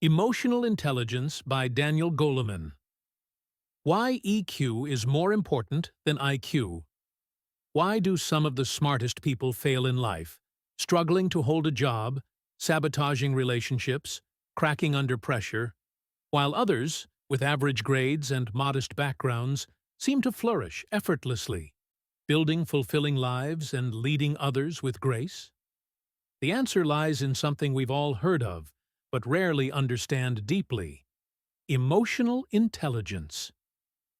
Emotional Intelligence by Daniel Goleman. Why EQ is more important than IQ. Why do some of the smartest people fail in life, struggling to hold a job, sabotaging relationships, cracking under pressure, while others, with average grades and modest backgrounds, seem to flourish effortlessly, building fulfilling lives and leading others with grace? The answer lies in something we've all heard of, but rarely understand deeply: emotional intelligence.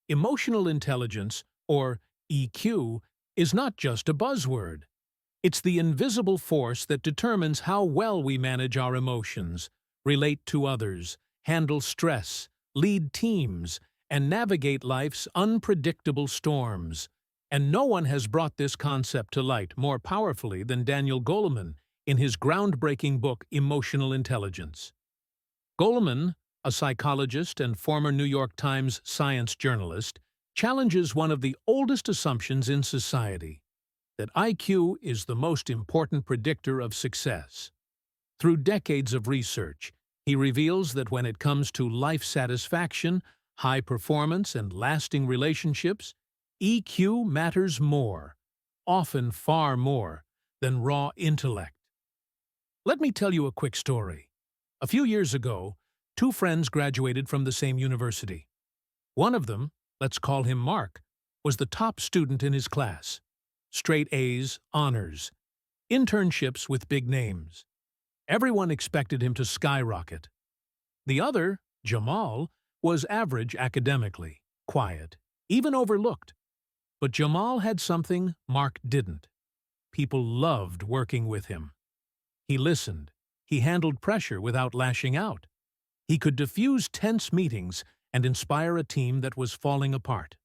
Emotional intelligence, or EQ, is not just a buzzword. It's the invisible force that determines how well we manage our emotions, relate to others, handle stress, lead teams, and navigate life's unpredictable storms. And no one has brought this concept to light more powerfully than Daniel Goleman in his groundbreaking book Emotional Intelligence. Goleman, a psychologist and former New York Times science journalist, challenges one of the oldest assumptions in society, that IQ is the most important predictor of success. Through decades of research, he reveals that when it comes to life satisfaction, high performance, and lasting relationships, EQ matters more, often far more, than raw intellect. Let me tell you a quick story. A few years ago, two friends graduated from the same university. One of them, let's call him Mark, was the top student in his class. Straight A's, honors, internships with big names. Everyone expected him to skyrocket. The other, Jamal, was average academically, quiet, even overlooked. But Jamal had something Mark didn't. People loved working with him. He listened. He handled pressure without lashing out. He could diffuse tense meetings and inspire a team that was falling apart.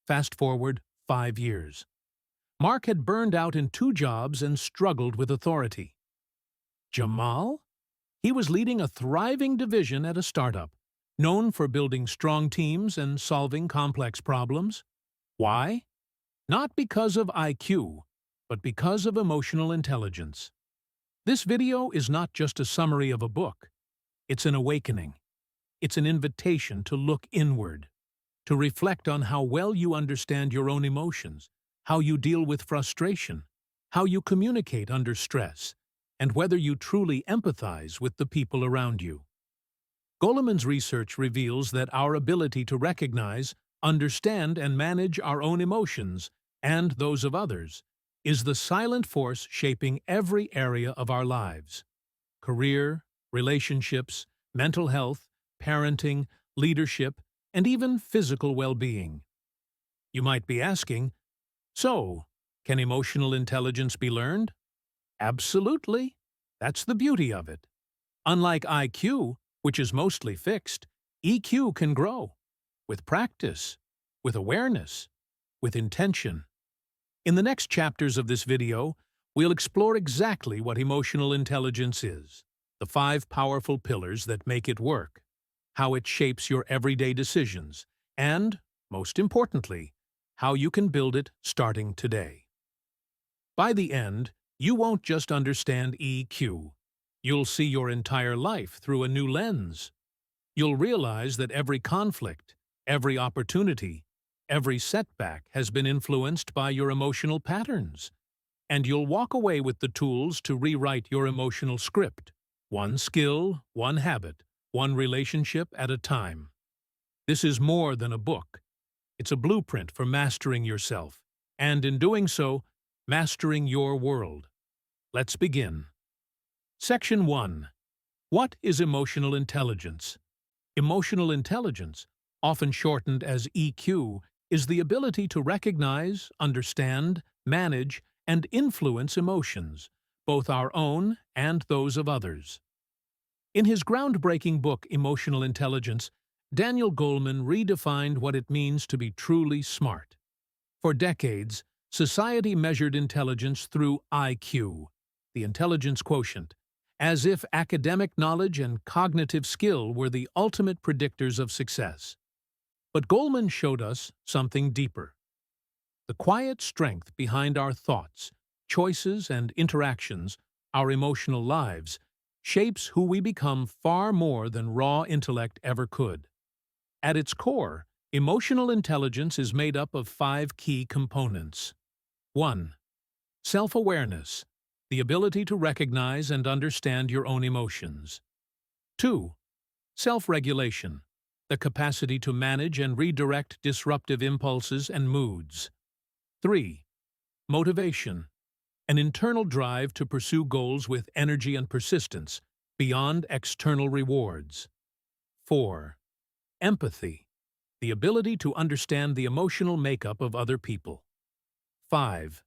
Fast forward 5 years. Mark had burned out in 2 jobs and struggled with authority. Jamal? He was leading a thriving division at a startup, known for building strong teams and solving complex problems. Why? Not because of IQ, but because of emotional intelligence. This video is not just a summary of a book. It's an awakening. It's an invitation to look inward, to reflect on how well you understand your own emotions, how you deal with frustration, how you communicate under stress, and whether you truly empathize with the people around you. Goleman's research reveals that our ability to recognize, understand, and manage our own emotions, and those of others, is the silent force shaping every area of our lives: career, relationships, mental health, parenting, leadership, and even physical well-being. You might be asking, so, can emotional intelligence be learned? Absolutely. That's the beauty of it. Unlike IQ, which is mostly fixed, EQ can grow with practice, with awareness, with intention. In the next chapters of this video, we'll explore exactly what emotional intelligence is, the 5 powerful pillars that make it work, how it shapes your everyday decisions, and, most importantly, how you can build it starting today. By the end, you won't just understand EQ. You'll see your entire life through a new lens. You'll realize that every conflict, every opportunity, every setback has been influenced by your emotional patterns. And you'll walk away with the tools to rewrite your emotional script, one skill, one habit, one relationship at a time. This is more than a book. It's a blueprint for mastering yourself, and in doing so, mastering your world. Let's begin. Section 1. What is emotional intelligence? Emotional intelligence, often shortened as EQ, is the ability to recognize, understand, manage, and influence emotions, both our own and those of others. In his groundbreaking book Emotional Intelligence, Daniel Goleman redefined what it means to be truly smart. For decades, society measured intelligence through IQ, the intelligence quotient, as if academic knowledge and cognitive skill were the ultimate predictors of success. But Goleman showed us something deeper: the quiet strength behind our thoughts, choices, and interactions, our emotional lives, shapes who we become far more than raw intellect ever could. At its core, emotional intelligence is made up of 5 key components. 1. Self-awareness, the ability to recognize and understand your own emotions. 2. Self-regulation, the capacity to manage and redirect disruptive impulses and moods. 3. Motivation, an internal drive to pursue goals with energy and persistence, beyond external rewards. 4. Empathy, the ability to understand the emotional makeup of other people. 5.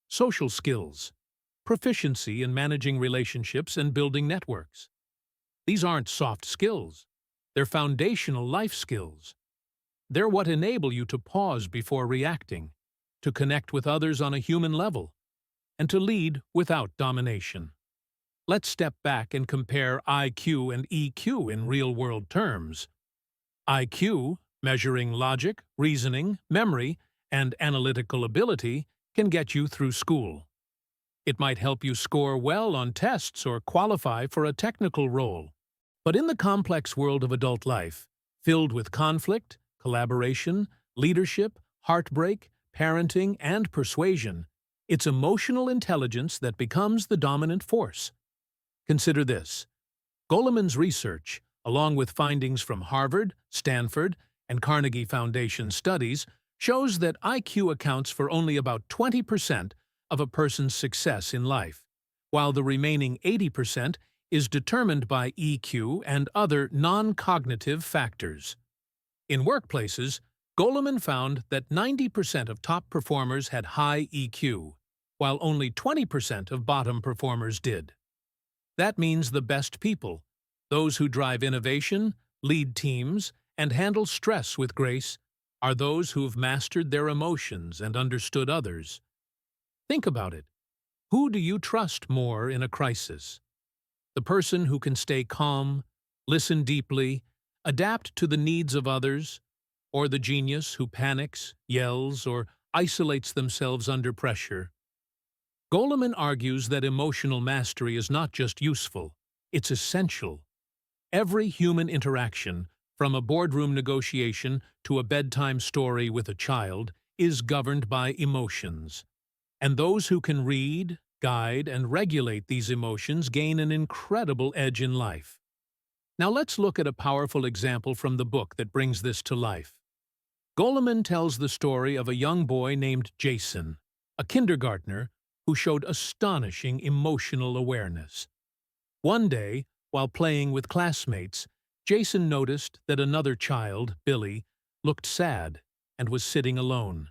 Social skills, proficiency in managing relationships and building networks. These aren't soft skills. They're foundational life skills. They're what enable you to pause before reacting, to connect with others on a human level, and to lead without domination. Let's step back and compare IQ and EQ in real-world terms. IQ, measuring logic, reasoning, memory, and analytical ability, can get you through school. It might help you score well on tests or qualify for a technical role. But in the complex world of adult life, filled with conflict, collaboration, leadership, heartbreak, parenting, and persuasion, it's emotional intelligence that becomes the dominant force. Consider this. Goleman's research, along with findings from Harvard, Stanford, and Carnegie Foundation studies, shows that IQ accounts for only about 20% of a person's success in life, while the remaining 80% is determined by EQ and other non-cognitive factors. In workplaces, Goleman found that 90% of top performers had high EQ, while only 20% of bottom performers did. That means the best people, those who drive innovation, lead teams, and handle stress with grace, are those who've mastered their emotions and understood others. Think about it. Who do you trust more in a crisis? The person who can stay calm, listen deeply, adapt to the needs of others, or the genius who panics, yells, or isolates themselves under pressure? Goleman argues that emotional mastery is not just useful, it's essential. Every human interaction, from a boardroom negotiation to a bedtime story with a child, is governed by emotions. And those who can read, guide, and regulate these emotions gain an incredible edge in life. Now let's look at a powerful example from the book that brings this to life. Goleman tells the story of a young boy named Jason, a kindergartner who showed astonishing emotional awareness. One day, while playing with classmates, Jason noticed that another child, Billy, looked sad and was sitting alone.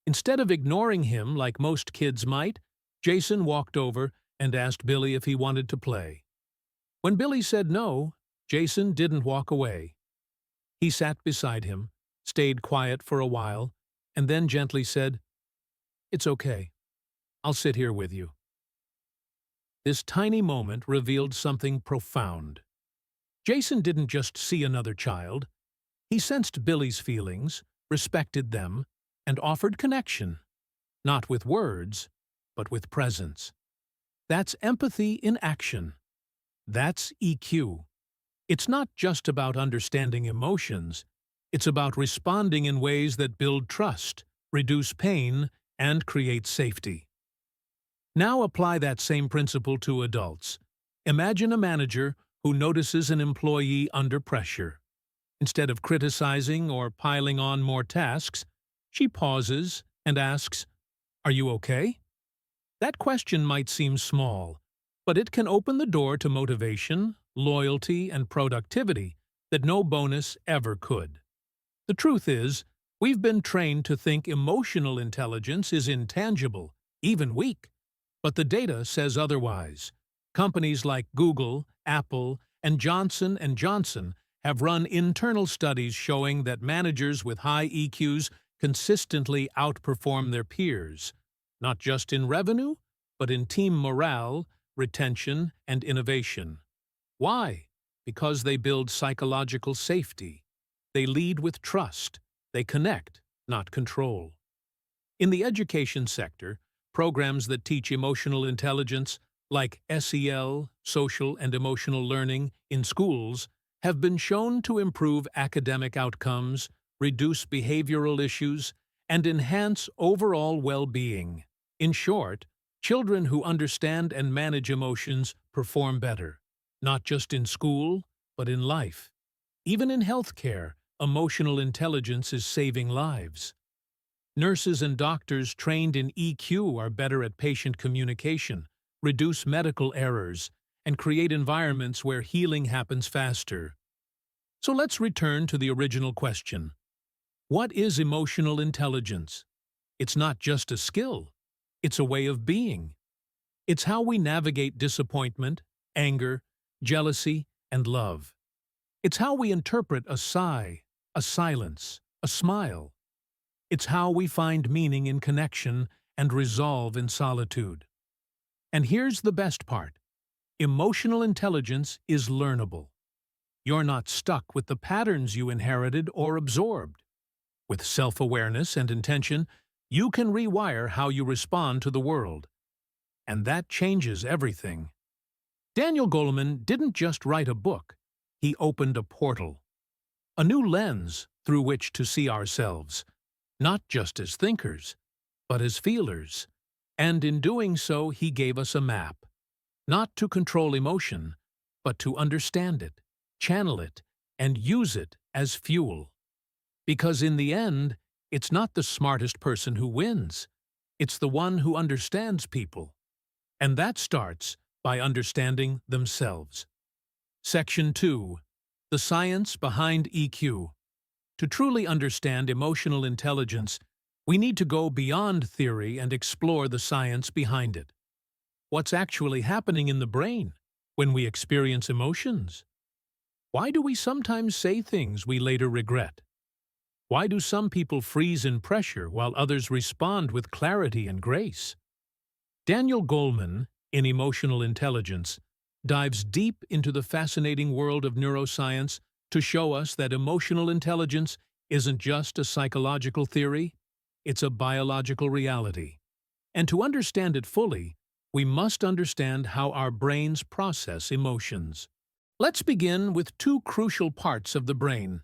Instead of ignoring him like most kids might, Jason walked over and asked Billy if he wanted to play. When Billy said no, Jason didn't walk away. He sat beside him, stayed quiet for a while, and then gently said, "It's okay. I'll sit here with you." This tiny moment revealed something profound. Jason didn't just see another child. He sensed Billy's feelings, respected them, and offered connection, not with words, but with presence. That's empathy in action. That's EQ. It's not just about understanding emotions. It's about responding in ways that build trust, reduce pain, and create safety. Now apply that same principle to adults. Imagine a manager who notices an employee under pressure. Instead of criticizing or piling on more tasks, she pauses and asks, "Are you okay?" That question might seem small, but it can open the door to motivation, loyalty, and productivity that no bonus ever could. The truth is, we've been trained to think emotional intelligence is intangible, even weak. But the data says otherwise. Companies like Google, Apple, and Johnson & Johnson have run internal studies showing that managers with high EQs consistently outperform their peers, not just in revenue, but in team morale, retention, and innovation. Why? Because they build psychological safety. They lead with trust. They connect, not control. In the education sector, programs that teach emotional intelligence like SEL, social and emotional learning, in schools, have been shown to improve academic outcomes, reduce behavioral issues, and enhance overall well-being. In short, children who understand and manage emotions perform better, not just in school, but in life. Even in healthcare, emotional intelligence is saving lives. Nurses and doctors trained in EQ are better at patient communication, reduce medical errors, and create environments where healing happens faster. So let's return to the original question. What is emotional intelligence? It's not just a skill. It's a way of being. It's how we navigate disappointment, anger, jealousy, and love. It's how we interpret a sigh, a silence, a smile. It's how we find meaning in connection and resolve in solitude. And here's the best part. Emotional intelligence is learnable. You're not stuck with the patterns you inherited or absorbed. With self-awareness and intention, you can rewire how you respond to the world. And that changes everything. Daniel Goleman didn't just write a book. He opened a portal. A new lens through which to see ourselves, not just as thinkers, but as feelers. And in doing so, he gave us a map. Not to control emotion, but to understand it, channel it, and use it as fuel. Because in the end, it's not the smartest person who wins. It's the one who understands people. And that starts by understanding themselves. Section 2. The Science Behind EQ. To truly understand emotional intelligence, we need to go beyond theory and explore the science behind it. What's actually happening in the brain when we experience emotions? Why do we sometimes say things we later regret? Why do some people freeze in pressure while others respond with clarity and grace? Daniel Goleman, in Emotional Intelligence, dives deep into the fascinating world of neuroscience to show us that emotional intelligence isn't just a psychological theory, it's a biological reality. And to understand it fully, we must understand how our brains process emotions. Let's begin with two crucial parts of the brain,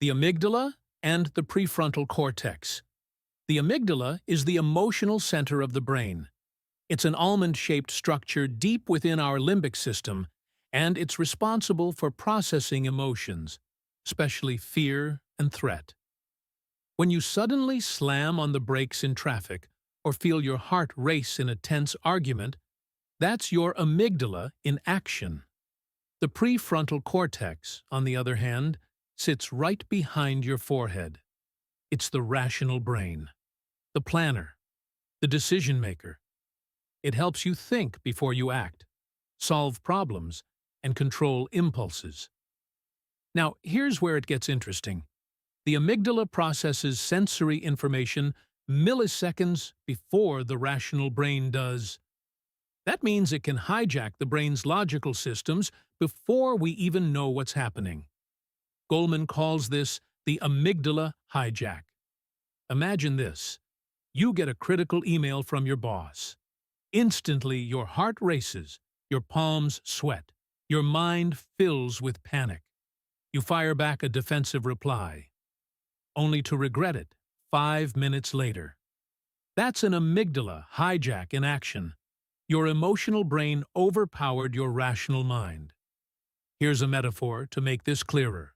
the amygdala and the prefrontal cortex. The amygdala is the emotional center of the brain. It's an almond-shaped structure deep within our limbic system, and it's responsible for processing emotions, especially fear and threat. When you suddenly slam on the brakes in traffic or feel your heart race in a tense argument, that's your amygdala in action. The prefrontal cortex, on the other hand, sits right behind your forehead. It's the rational brain, the planner, the decision-maker. It helps you think before you act, solve problems, and control impulses. Now, here's where it gets interesting. The amygdala processes sensory information milliseconds before the rational brain does. That means it can hijack the brain's logical systems before we even know what's happening. Goleman calls this the amygdala hijack. Imagine this. You get a critical email from your boss. Instantly, your heart races, your palms sweat, your mind fills with panic. You fire back a defensive reply, only to regret it 5 minutes later. That's an amygdala hijack in action. Your emotional brain overpowered your rational mind. Here's a metaphor to make this clearer.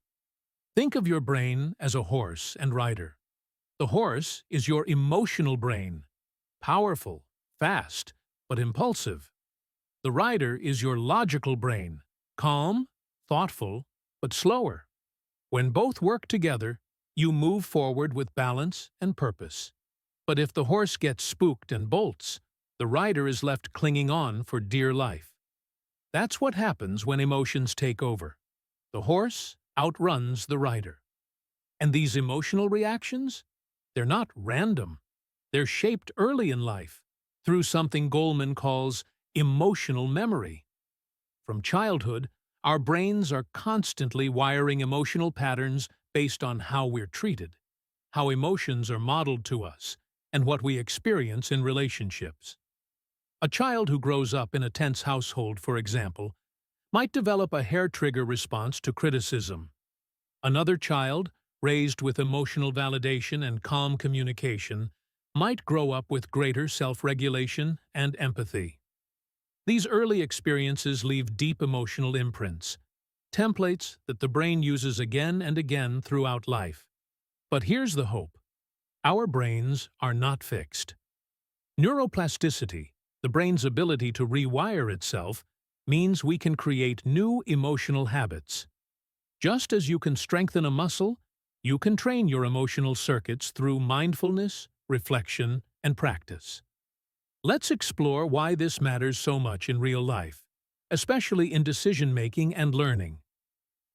Think of your brain as a horse and rider. The horse is your emotional brain, powerful, fast, but impulsive. The rider is your logical brain, calm, thoughtful, but slower. When both work together, you move forward with balance and purpose. But if the horse gets spooked and bolts, the rider is left clinging on for dear life. That's what happens when emotions take over. The horse outruns the rider. And these emotional reactions? They're not random. They're shaped early in life, through something Goleman calls emotional memory. From childhood, our brains are constantly wiring emotional patterns based on how we're treated, how emotions are modeled to us, and what we experience in relationships. A child who grows up in a tense household, for example, might develop a hair-trigger response to criticism. Another child, raised with emotional validation and calm communication, might grow up with greater self-regulation and empathy. These early experiences leave deep emotional imprints, templates that the brain uses again and again throughout life. But here's the hope. Our brains are not fixed. Neuroplasticity, the brain's ability to rewire itself, means we can create new emotional habits. Just as you can strengthen a muscle, you can train your emotional circuits through mindfulness, reflection, and practice. Let's explore why this matters so much in real life, especially in decision-making and learning.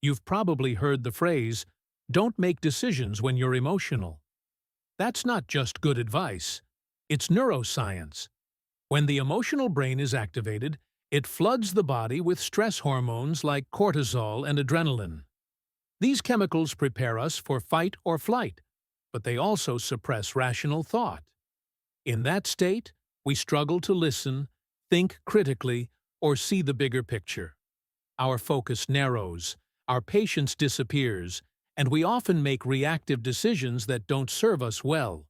You've probably heard the phrase, "Don't make decisions when you're emotional." That's not just good advice. It's neuroscience. When the emotional brain is activated, it floods the body with stress hormones like cortisol and adrenaline. These chemicals prepare us for fight or flight, but they also suppress rational thought. In that state, we struggle to listen, think critically, or see the bigger picture. Our focus narrows, our patience disappears, and we often make reactive decisions that don't serve us well.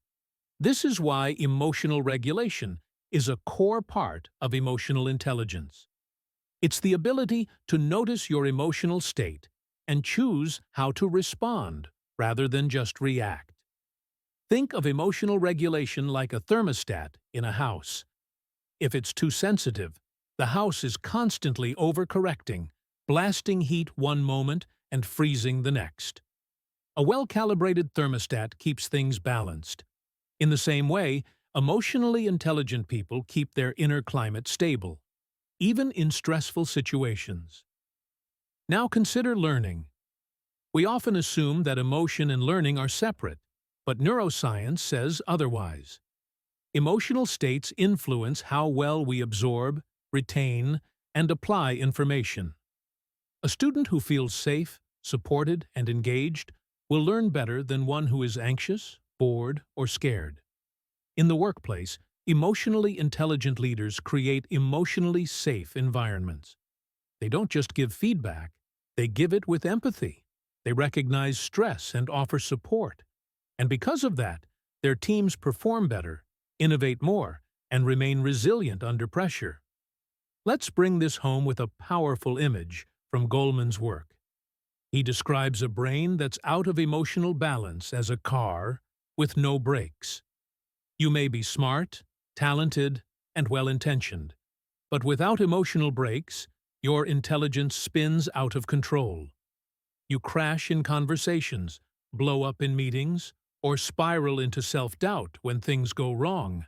This is why emotional regulation is a core part of emotional intelligence. It's the ability to notice your emotional state and choose how to respond rather than just react. Think of emotional regulation like a thermostat in a house. If it's too sensitive, the house is constantly overcorrecting, blasting heat one moment and freezing the next. A well-calibrated thermostat keeps things balanced. In the same way, emotionally intelligent people keep their inner climate stable, even in stressful situations. Now consider learning. We often assume that emotion and learning are separate, but neuroscience says otherwise. Emotional states influence how well we absorb, retain, and apply information. A student who feels safe, supported, and engaged will learn better than one who is anxious, bored, or scared. In the workplace, emotionally intelligent leaders create emotionally safe environments. They don't just give feedback, they give it with empathy. They recognize stress and offer support. And because of that, their teams perform better, innovate more, and remain resilient under pressure. Let's bring this home with a powerful image from Goleman's work. He describes a brain that's out of emotional balance as a car with no brakes. You may be smart, talented, and well-intentioned, but without emotional brakes, your intelligence spins out of control. You crash in conversations, blow up in meetings, or spiral into self-doubt when things go wrong.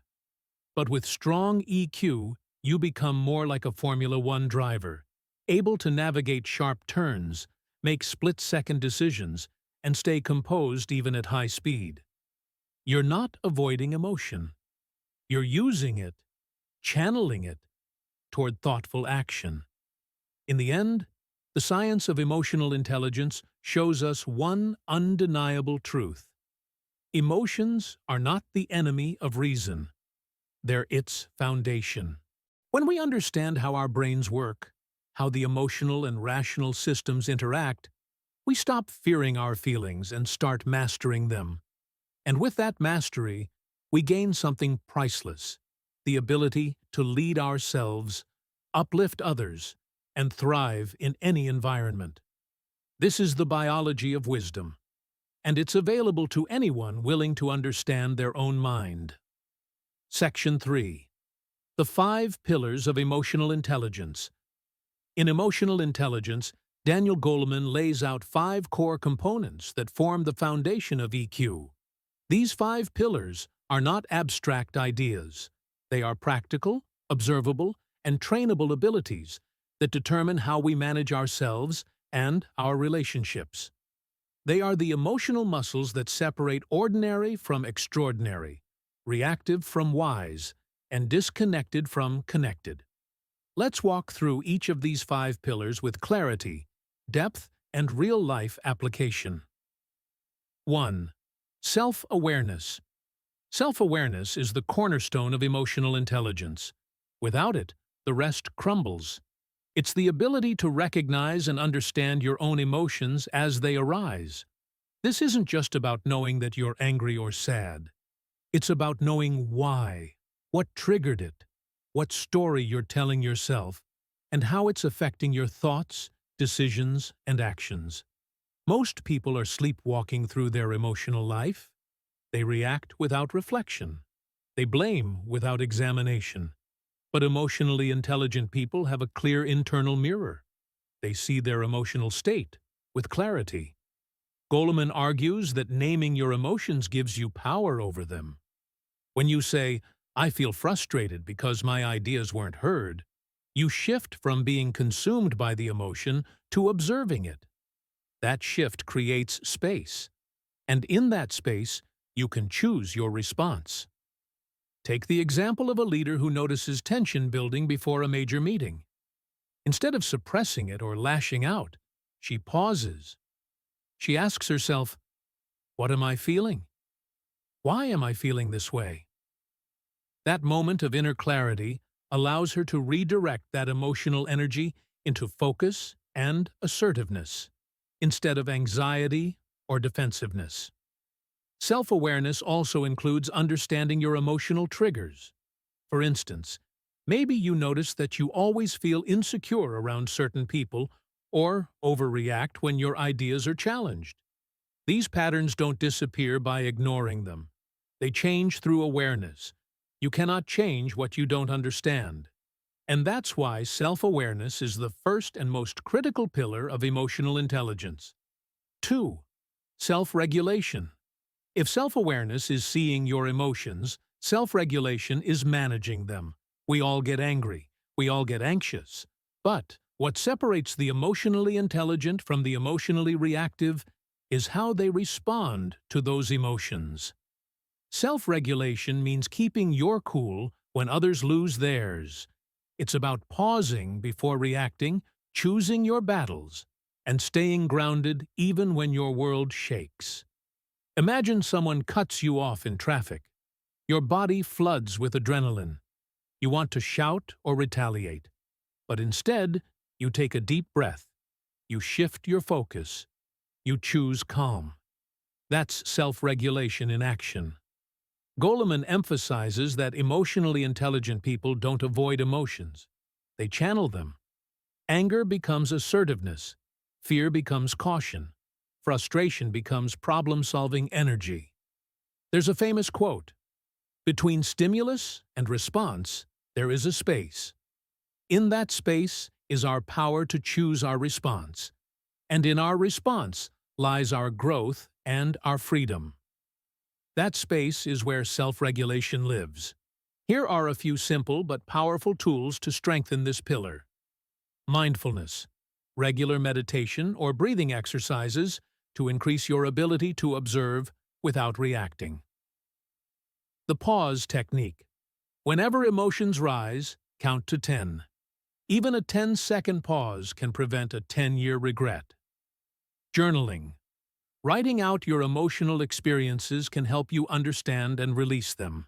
But with strong EQ, you become more like a Formula One driver, able to navigate sharp turns, make split-second decisions, and stay composed even at high speed. You're not avoiding emotion. You're using it, channeling it, toward thoughtful action. In the end, the science of emotional intelligence shows us one undeniable truth. Emotions are not the enemy of reason. They're its foundation. When we understand how our brains work, how the emotional and rational systems interact, we stop fearing our feelings and start mastering them. And with that mastery, we gain something priceless, the ability to lead ourselves, uplift others, and thrive in any environment. This is the biology of wisdom, and it's available to anyone willing to understand their own mind. Section 3. The 5 Pillars of Emotional Intelligence. In Emotional Intelligence, Daniel Goleman lays out 5 core components that form the foundation of EQ. These 5 pillars are not abstract ideas. They are practical, observable, and trainable abilities that determine how we manage ourselves and our relationships. They are the emotional muscles that separate ordinary from extraordinary, reactive from wise, and disconnected from connected. Let's walk through each of these 5 pillars with clarity, depth, and real-life application. 1. Self-awareness. Self-awareness is the cornerstone of emotional intelligence. Without it, the rest crumbles. It's the ability to recognize and understand your own emotions as they arise. This isn't just about knowing that you're angry or sad. It's about knowing why, what triggered it, what story you're telling yourself, and how it's affecting your thoughts, decisions, and actions. Most people are sleepwalking through their emotional life. They react without reflection. They blame without examination. But emotionally intelligent people have a clear internal mirror. They see their emotional state with clarity. Goleman argues that naming your emotions gives you power over them. When you say, "I feel frustrated because my ideas weren't heard," you shift from being consumed by the emotion to observing it. That shift creates space, and in that space, you can choose your response. Take the example of a leader who notices tension building before a major meeting. Instead of suppressing it or lashing out, she pauses. She asks herself, "What am I feeling? Why am I feeling this way?" That moment of inner clarity allows her to redirect that emotional energy into focus and assertiveness, instead of anxiety or defensiveness. Self-awareness also includes understanding your emotional triggers. For instance, maybe you notice that you always feel insecure around certain people or overreact when your ideas are challenged. These patterns don't disappear by ignoring them. They change through awareness. You cannot change what you don't understand. And that's why self-awareness is the first and most critical pillar of emotional intelligence. 2. Self-regulation. If self-awareness is seeing your emotions, self-regulation is managing them. We all get angry. We all get anxious. But what separates the emotionally intelligent from the emotionally reactive is how they respond to those emotions. Self-regulation means keeping your cool when others lose theirs. It's about pausing before reacting, choosing your battles, and staying grounded even when your world shakes. Imagine someone cuts you off in traffic. Your body floods with adrenaline. You want to shout or retaliate. But instead, you take a deep breath. You shift your focus. You choose calm. That's self-regulation in action. Goleman emphasizes that emotionally intelligent people don't avoid emotions. They channel them. Anger becomes assertiveness. Fear becomes caution. Frustration becomes problem-solving energy. There's a famous quote, "Between stimulus and response, there is a space. In that space is our power to choose our response. And in our response lies our growth and our freedom." That space is where self-regulation lives. Here are a few simple but powerful tools to strengthen this pillar. Mindfulness. Regular meditation or breathing exercises to increase your ability to observe without reacting. The pause technique. Whenever emotions rise, count to 10. Even a 10-second pause can prevent a 10-year regret. Journaling. Writing out your emotional experiences can help you understand and release them.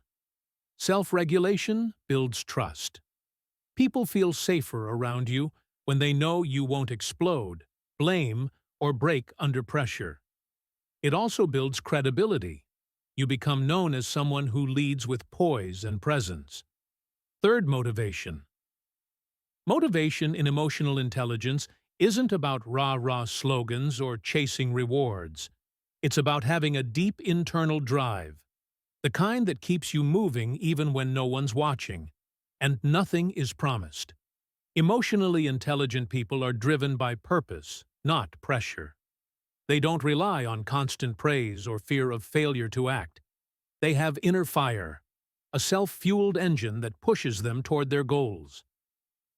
Self-regulation builds trust. People feel safer around you when they know you won't explode, blame, or break under pressure. It also builds credibility. You become known as someone who leads with poise and presence. Third, motivation. Motivation in emotional intelligence isn't about rah-rah slogans or chasing rewards. It's about having a deep internal drive, the kind that keeps you moving even when no one's watching, and nothing is promised. Emotionally intelligent people are driven by purpose, not pressure. They don't rely on constant praise or fear of failure to act. They have inner fire, a self-fueled engine that pushes them toward their goals.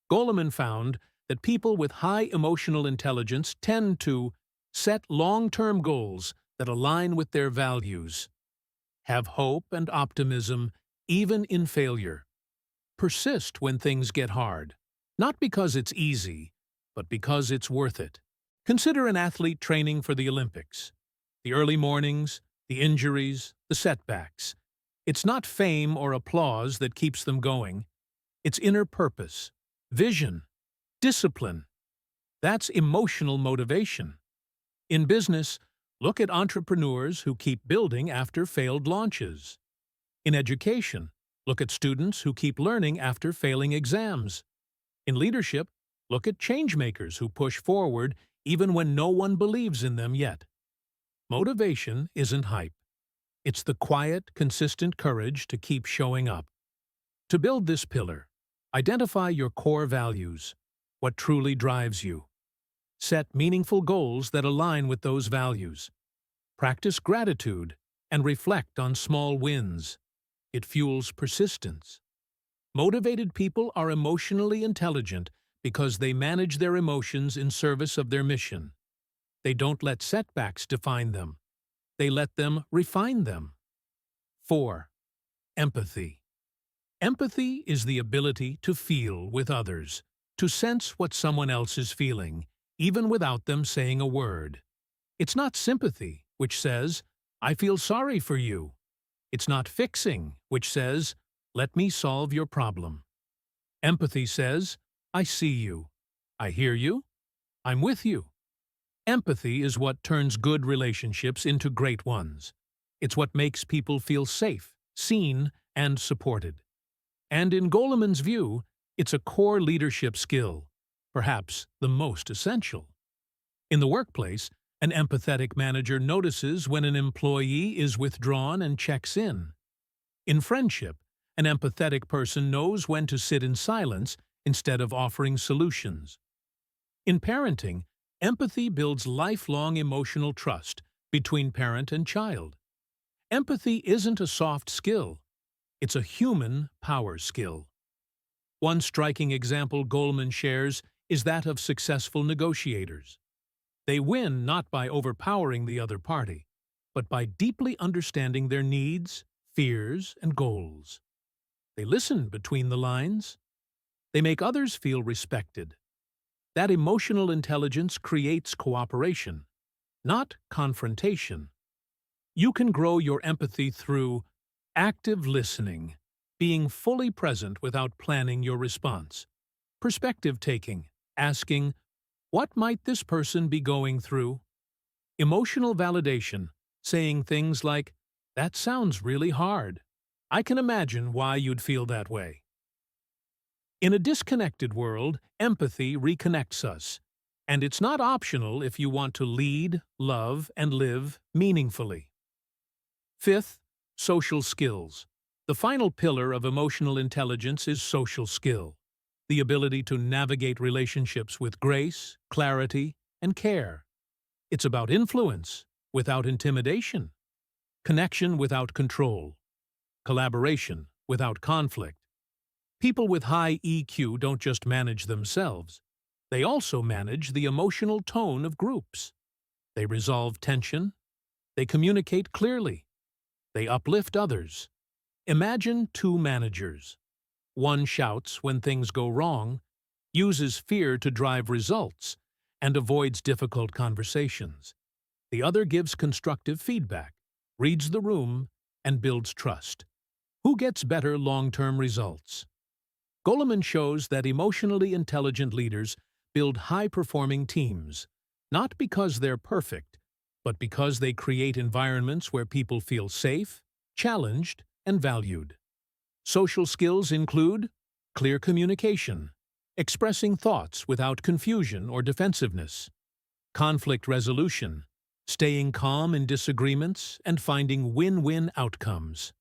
Goleman found that people with high emotional intelligence tend to set long-term goals that align with their values, have hope and optimism even in failure, persist when things get hard, not because it's easy, but because it's worth it. Consider an athlete training for the Olympics. The early mornings, the injuries, the setbacks. It's not fame or applause that keeps them going. It's inner purpose, vision, discipline. That's emotional motivation. In business, look at entrepreneurs who keep building after failed launches. In education, look at students who keep learning after failing exams. In leadership, look at changemakers who push forward even when no one believes in them yet. Motivation isn't hype. It's the quiet, consistent courage to keep showing up. To build this pillar, identify your core values, what truly drives you. Set meaningful goals that align with those values. Practice gratitude and reflect on small wins. It fuels persistence. Motivated people are emotionally intelligent because they manage their emotions in service of their mission. They don't let setbacks define them. They let them refine them. 4. Empathy. Empathy is the ability to feel with others, to sense what someone else is feeling, even without them saying a word. It's not sympathy, which says, "I feel sorry for you." It's not fixing, which says, "Let me solve your problem." Empathy says, "I see you. I hear you. I'm with you." Empathy is what turns good relationships into great ones. It's what makes people feel safe, seen, and supported. And in Goleman's view, it's a core leadership skill, perhaps the most essential. In the workplace, an empathetic manager notices when an employee is withdrawn and checks in. In friendship, an empathetic person knows when to sit in silence instead of offering solutions. In parenting, empathy builds lifelong emotional trust between parent and child. Empathy isn't a soft skill. It's a human power skill. One striking example Goleman shares is that of successful negotiators. They win not by overpowering the other party, but by deeply understanding their needs, fears, and goals. They listen between the lines. They make others feel respected. That emotional intelligence creates cooperation, not confrontation. You can grow your empathy through active listening, being fully present without planning your response. Perspective taking, asking, "What might this person be going through?" Emotional validation, saying things like, "That sounds really hard. I can imagine why you'd feel that way." In a disconnected world, empathy reconnects us, and it's not optional if you want to lead, love, and live meaningfully. 5th, social skills. The final pillar of emotional intelligence is social skill, the ability to navigate relationships with grace, clarity, and care. It's about influence without intimidation, connection without control, collaboration without conflict. People with high EQ don't just manage themselves. They also manage the emotional tone of groups. They resolve tension. They communicate clearly. They uplift others. Imagine two managers. One shouts when things go wrong, uses fear to drive results, and avoids difficult conversations. The other gives constructive feedback, reads the room, and builds trust. Who gets better long-term results? Goleman shows that emotionally intelligent leaders build high-performing teams, not because they're perfect, but because they create environments where people feel safe, challenged, and valued. Social skills include clear communication, expressing thoughts without confusion or defensiveness, conflict resolution, staying calm in disagreements and finding win-win outcomes,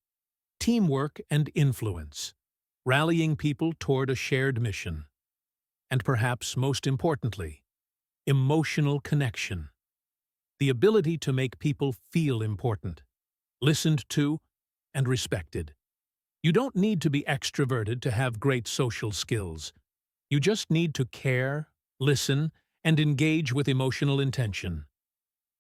teamwork and influence, rallying people toward a shared mission, and perhaps most importantly, emotional connection, the ability to make people feel important, listened to, and respected. You don't need to be extroverted to have great social skills. You just need to care, listen, and engage with emotional intention.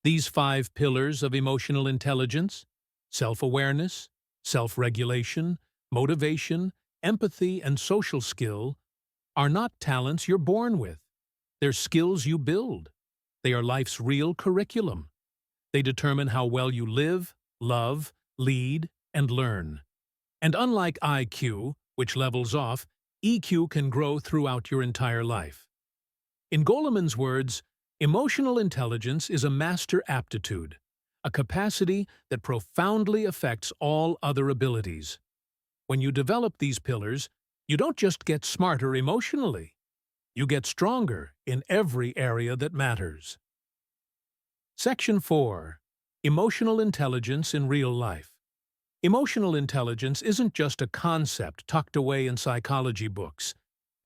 These 5 pillars of emotional intelligence, self-awareness, self-regulation, motivation, empathy, and social skill, are not talents you're born with. They're skills you build. They are life's real curriculum. They determine how well you live, love, lead, and learn. And unlike IQ, which levels off, EQ can grow throughout your entire life. In Goleman's words, emotional intelligence is a master aptitude, a capacity that profoundly affects all other abilities. When you develop these pillars, you don't just get smarter emotionally, you get stronger in every area that matters. Section 4. Emotional Intelligence in Real Life. Emotional intelligence isn't just a concept tucked away in psychology books.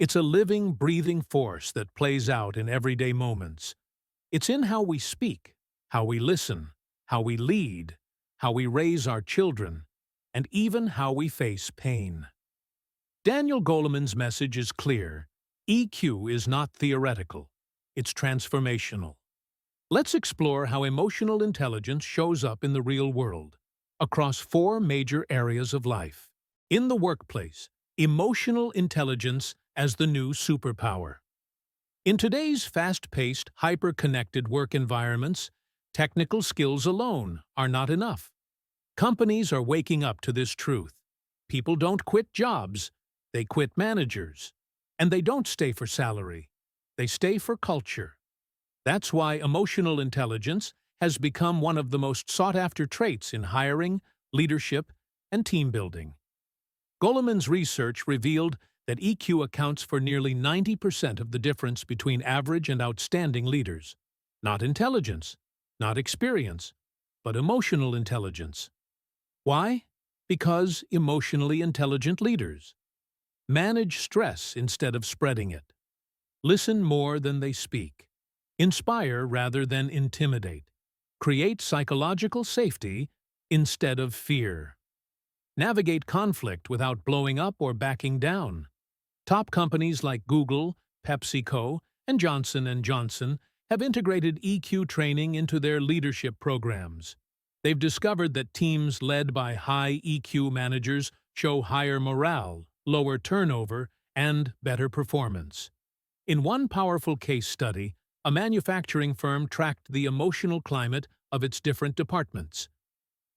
It's a living, breathing force that plays out in everyday moments. It's in how we speak, how we listen, how we lead, how we raise our children, and even how we face pain. Daniel Goleman's message is clear. EQ is not theoretical. It's transformational. Let's explore how emotional intelligence shows up in the real world, across 4 major areas of life. In the workplace, emotional intelligence as the new superpower. In today's fast-paced, hyper-connected work environments, technical skills alone are not enough. Companies are waking up to this truth. People don't quit jobs, they quit managers. And they don't stay for salary, they stay for culture. That's why emotional intelligence has become one of the most sought-after traits in hiring, leadership, and team building. Goleman's research revealed that EQ accounts for nearly 90% of the difference between average and outstanding leaders. Not intelligence, not experience, but emotional intelligence. Why? Because emotionally intelligent leaders manage stress instead of spreading it, listen more than they speak, inspire rather than intimidate, create psychological safety instead of fear, navigate conflict without blowing up or backing down. Top companies like Google, PepsiCo, and Johnson & Johnson have integrated EQ training into their leadership programs. They've discovered that teams led by high EQ managers show higher morale, lower turnover, and better performance. In one powerful case study, a manufacturing firm tracked the emotional climate of its different departments.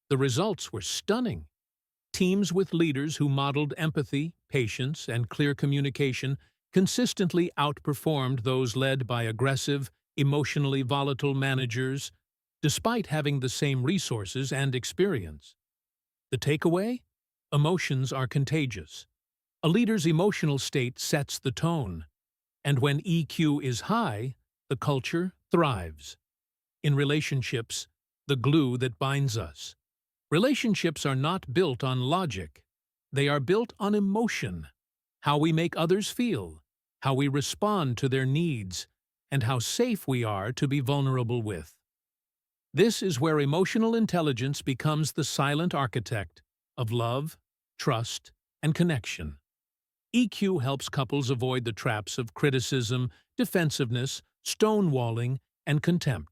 The results were stunning. Teams with leaders who modeled empathy, patience, and clear communication consistently outperformed those led by aggressive, emotionally volatile managers, despite having the same resources and experience. The takeaway? Emotions are contagious. A leader's emotional state sets the tone, and when EQ is high, the culture thrives. In relationships, the glue that binds us. Relationships are not built on logic. They are built on emotion, how we make others feel, how we respond to their needs, and how safe we are to be vulnerable with. This is where emotional intelligence becomes the silent architect of love, trust, and connection. EQ helps couples avoid the traps of criticism, defensiveness, stonewalling, and contempt.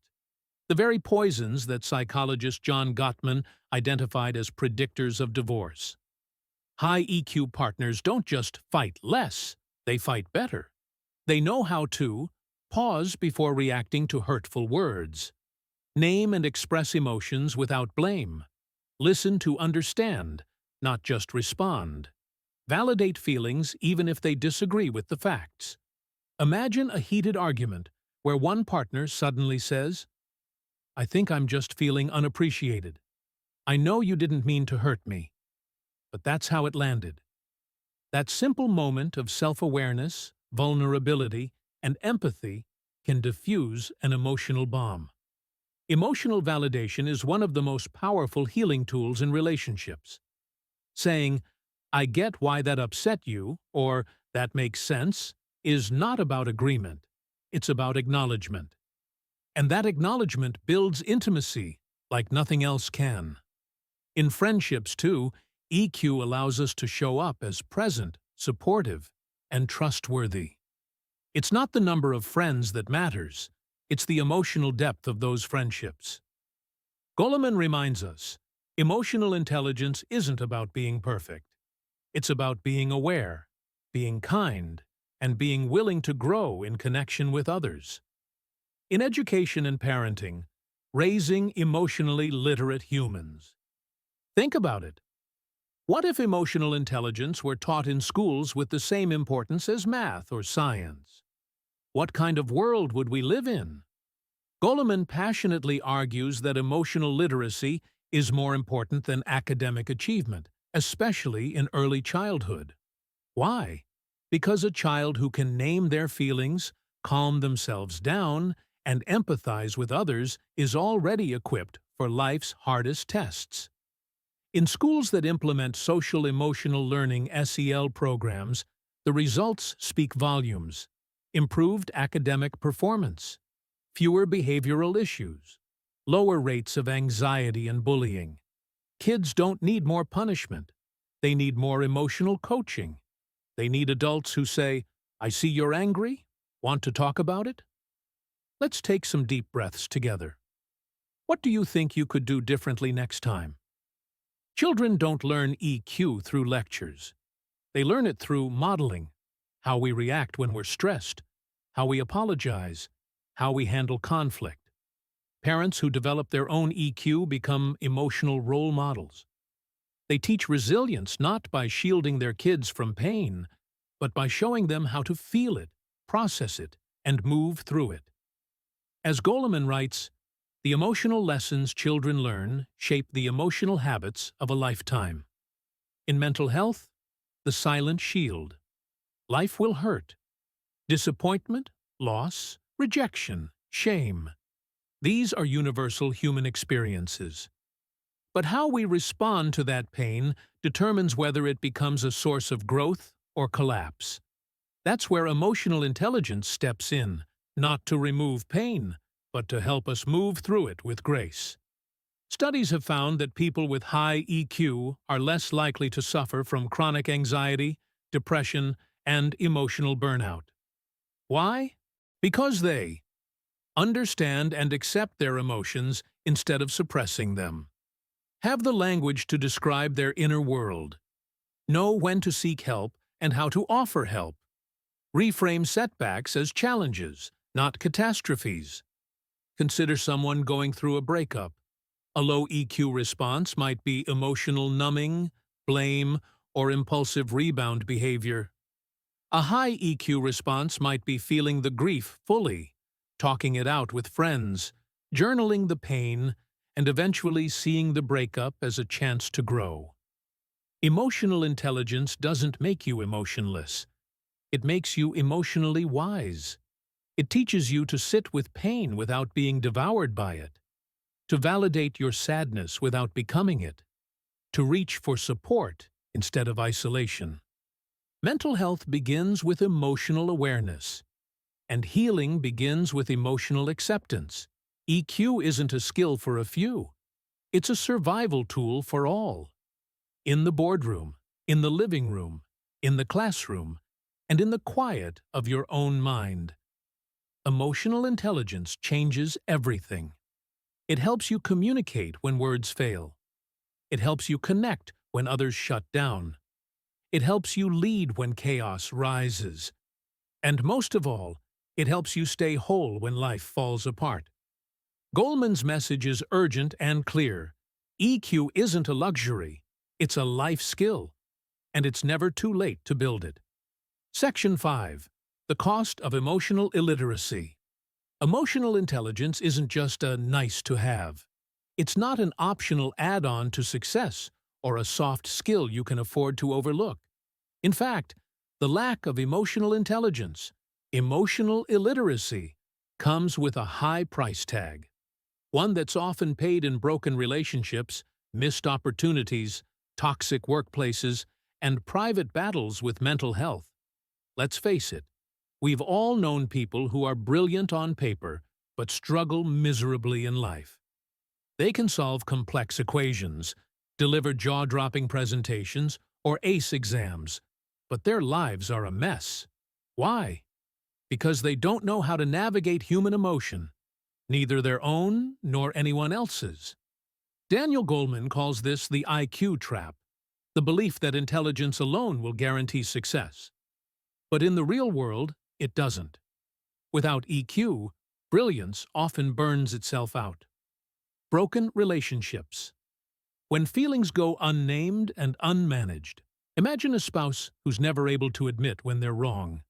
The very poisons that psychologist John Gottman identified as predictors of divorce. High EQ partners don't just fight less, they fight better. They know how to pause before reacting to hurtful words, name and express emotions without blame, listen to understand, not just respond, validate feelings even if they disagree with the facts. Imagine a heated argument where one partner suddenly says, "I think I'm just feeling unappreciated. I know you didn't mean to hurt me." But that's how it landed. That simple moment of self-awareness, vulnerability, and empathy can diffuse an emotional bomb. Emotional validation is one of the most powerful healing tools in relationships. Saying, "I get why that upset you," or "that makes sense," is not about agreement. It's about acknowledgement. And that acknowledgement builds intimacy like nothing else can. In friendships, too, EQ allows us to show up as present, supportive, and trustworthy. It's not the number of friends that matters, it's the emotional depth of those friendships. Goleman reminds us, emotional intelligence isn't about being perfect. It's about being aware, being kind, and being willing to grow in connection with others. In education and parenting, raising emotionally literate humans. Think about it. What if emotional intelligence were taught in schools with the same importance as math or science? What kind of world would we live in? Goleman passionately argues that emotional literacy is more important than academic achievement, especially in early childhood. Why? Because a child who can name their feelings, calm themselves down, and empathize with others is already equipped for life's hardest tests. In schools that implement social-emotional learning (SEL) programs, the results speak volumes: improved academic performance, fewer behavioral issues, lower rates of anxiety and bullying. Kids don't need more punishment. They need more emotional coaching. They need adults who say, "I see you're angry. Want to talk about it?" Let's take some deep breaths together. What do you think you could do differently next time? Children don't learn EQ through lectures. They learn it through modeling: how we react when we're stressed, how we apologize, how we handle conflict. Parents who develop their own EQ become emotional role models. They teach resilience not by shielding their kids from pain, but by showing them how to feel it, process it, and move through it. As Goleman writes, the emotional lessons children learn shape the emotional habits of a lifetime. In mental health, the silent shield. Life will hurt. Disappointment, loss, rejection, shame. These are universal human experiences. But how we respond to that pain determines whether it becomes a source of growth or collapse. That's where emotional intelligence steps in, not to remove pain, but to help us move through it with grace. Studies have found that people with high EQ are less likely to suffer from chronic anxiety, depression, and emotional burnout. Why? Because they understand and accept their emotions instead of suppressing them. Have the language to describe their inner world. Know when to seek help and how to offer help. Reframe setbacks as challenges, not catastrophes. Consider someone going through a breakup. A low EQ response might be emotional numbing, blame, or impulsive rebound behavior. A high EQ response might be feeling the grief fully, talking it out with friends, journaling the pain, and eventually seeing the breakup as a chance to grow. Emotional intelligence doesn't make you emotionless. It makes you emotionally wise. It teaches you to sit with pain without being devoured by it, to validate your sadness without becoming it, to reach for support instead of isolation. Mental health begins with emotional awareness, and healing begins with emotional acceptance. EQ isn't a skill for a few. It's a survival tool for all. In the boardroom, in the living room, in the classroom, and in the quiet of your own mind. Emotional intelligence changes everything. It helps you communicate when words fail. It helps you connect when others shut down. It helps you lead when chaos rises. And most of all, it helps you stay whole when life falls apart. Goleman's message is urgent and clear. EQ isn't a luxury, it's a life skill, and it's never too late to build it. Section 5. The cost of emotional illiteracy. Emotional intelligence isn't just a nice-to-have. It's not an optional add-on to success or a soft skill you can afford to overlook. In fact, the lack of emotional intelligence, emotional illiteracy, comes with a high price tag. One that's often paid in broken relationships, missed opportunities, toxic workplaces, and private battles with mental health. Let's face it, we've all known people who are brilliant on paper but struggle miserably in life. They can solve complex equations, deliver jaw-dropping presentations, or ace exams, but their lives are a mess. Why? Because they don't know how to navigate human emotion, neither their own nor anyone else's. Daniel Goleman calls this the IQ trap, the belief that intelligence alone will guarantee success. But in the real world, it doesn't. Without EQ, brilliance often burns itself out. Broken relationships. When feelings go unnamed and unmanaged, imagine a spouse who's never able to admit when they're wrong,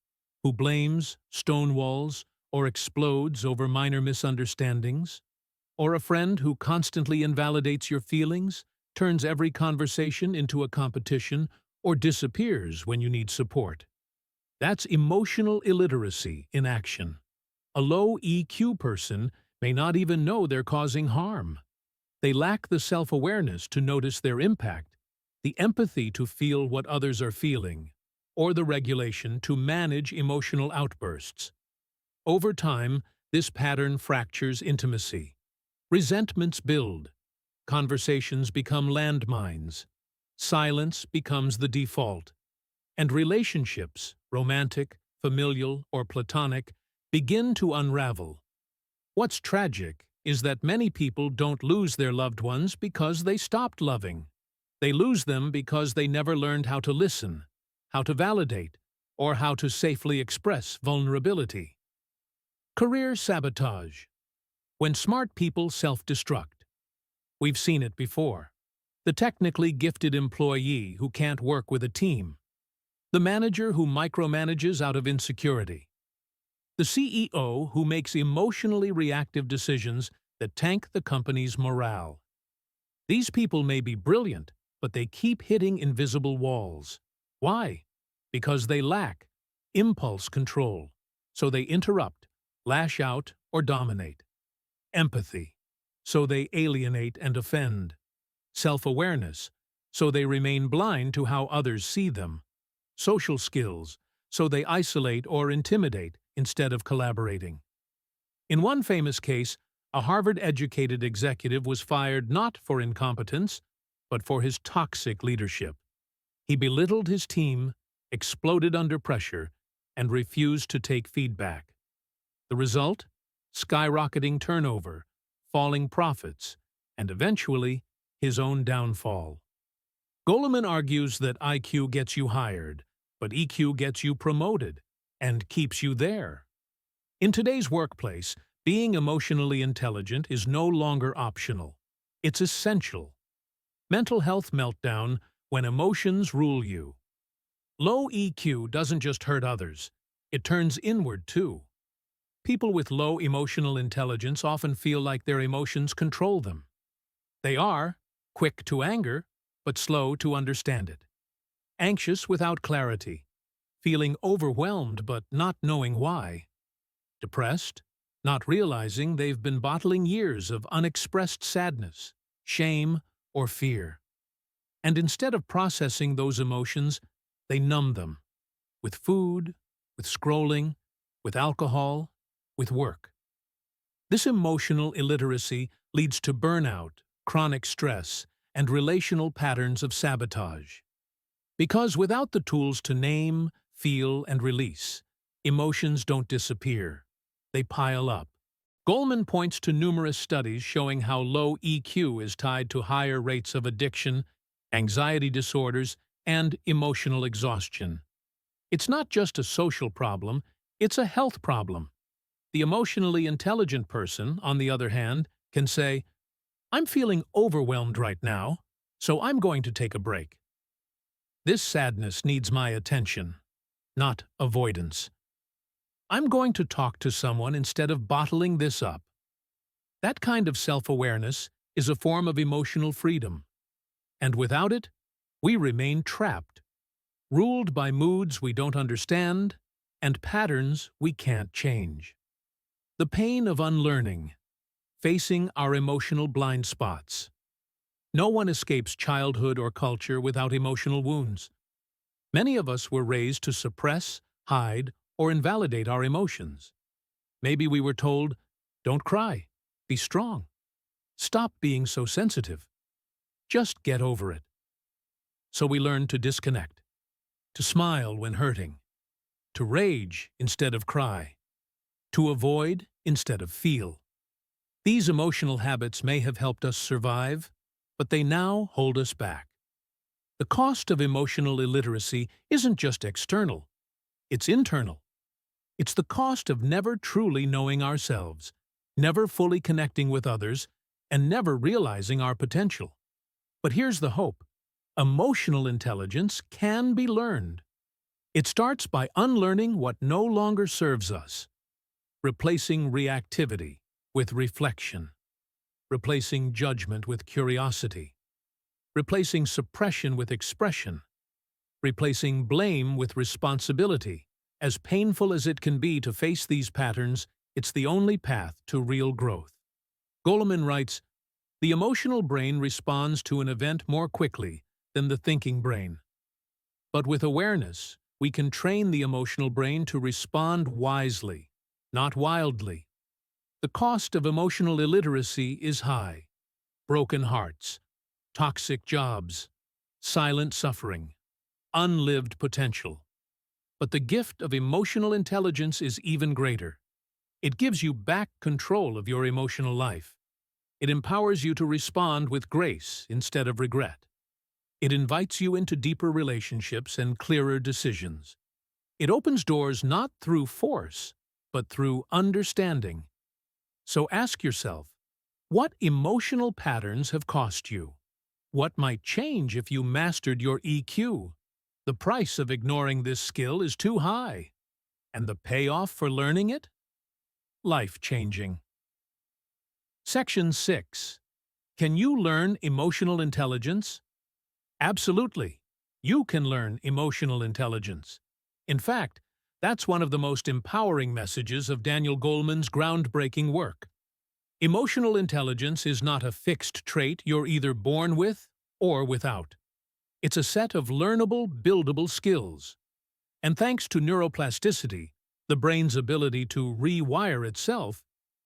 who blames, stonewalls, or explodes over minor misunderstandings, or a friend who constantly invalidates your feelings, turns every conversation into a competition, or disappears when you need support. That's emotional illiteracy in action. A low EQ person may not even know they're causing harm. They lack the self-awareness to notice their impact, the empathy to feel what others are feeling, or the regulation to manage emotional outbursts. Over time, this pattern fractures intimacy. Resentments build. Conversations become landmines. Silence becomes the default. And relationships, romantic, familial, or platonic, begin to unravel. What's tragic is that many people don't lose their loved ones because they stopped loving. They lose them because they never learned how to listen, how to validate, or how to safely express vulnerability. Career sabotage. When smart people self-destruct. We've seen it before. The technically gifted employee who can't work with a team. The manager who micromanages out of insecurity. The CEO who makes emotionally reactive decisions that tank the company's morale. These people may be brilliant, but they keep hitting invisible walls. Why? Because they lack impulse control, so they interrupt, lash out, or dominate. Empathy, so they alienate and offend. Self-awareness, so they remain blind to how others see them. Social skills, so they isolate or intimidate instead of collaborating. In one famous case, a Harvard-educated executive was fired not for incompetence, but for his toxic leadership. He belittled his team, exploded under pressure, and refused to take feedback. The result? Skyrocketing turnover, falling profits, and eventually, his own downfall. Goleman argues that IQ gets you hired, but EQ gets you promoted and keeps you there. In today's workplace, being emotionally intelligent is no longer optional. It's essential. Mental health meltdown when emotions rule you. Low EQ doesn't just hurt others, it turns inward too. People with low emotional intelligence often feel like their emotions control them. They are quick to anger, but slow to understand it. Anxious without clarity, feeling overwhelmed but not knowing why. Depressed, not realizing they've been bottling years of unexpressed sadness, shame, or fear. And instead of processing those emotions, they numb them. With food, with scrolling, with alcohol, with work. This emotional illiteracy leads to burnout, chronic stress, and relational patterns of sabotage. Because without the tools to name, feel, and release, emotions don't disappear. They pile up. Goleman points to numerous studies showing how low EQ is tied to higher rates of addiction, anxiety disorders, and emotional exhaustion. It's not just a social problem, it's a health problem. The emotionally intelligent person, on the other hand, can say, "I'm feeling overwhelmed right now, so I'm going to take a break. This sadness needs my attention, not avoidance. I'm going to talk to someone instead of bottling this up." That kind of self-awareness is a form of emotional freedom. And without it, we remain trapped, ruled by moods we don't understand and patterns we can't change. The pain of unlearning, facing our emotional blind spots. No one escapes childhood or culture without emotional wounds. Many of us were raised to suppress, hide, or invalidate our emotions. Maybe we were told, "Don't cry, be strong. Stop being so sensitive. Just get over it." So we learned to disconnect, to smile when hurting, to rage instead of cry, to avoid instead of feel. These emotional habits may have helped us survive, but they now hold us back. The cost of emotional illiteracy isn't just external, it's internal. It's the cost of never truly knowing ourselves, never fully connecting with others, and never realizing our potential. But here's the hope. Emotional intelligence can be learned. It starts by unlearning what no longer serves us, replacing reactivity with reflection, replacing judgment with curiosity, replacing suppression with expression, replacing blame with responsibility. As painful as it can be to face these patterns, it's the only path to real growth. Goleman writes, "The emotional brain responds to an event more quickly than the thinking brain. But with awareness, we can train the emotional brain to respond wisely, not wildly. The cost of emotional illiteracy is high. Broken hearts, toxic jobs, silent suffering, unlived potential. But the gift of emotional intelligence is even greater. It gives you back control of your emotional life. It empowers you to respond with grace instead of regret. It invites you into deeper relationships and clearer decisions. It opens doors not through force, but through understanding. So ask yourself, what emotional patterns have cost you? What might change if you mastered your EQ? The price of ignoring this skill is too high. And the payoff for learning it? Life-changing. Section 6. Can you learn emotional intelligence? Absolutely. You can learn emotional intelligence. In fact, that's one of the most empowering messages of Daniel Goleman's groundbreaking work. Emotional intelligence is not a fixed trait you're either born with or without. It's a set of learnable, buildable skills. And thanks to neuroplasticity, the brain's ability to rewire itself,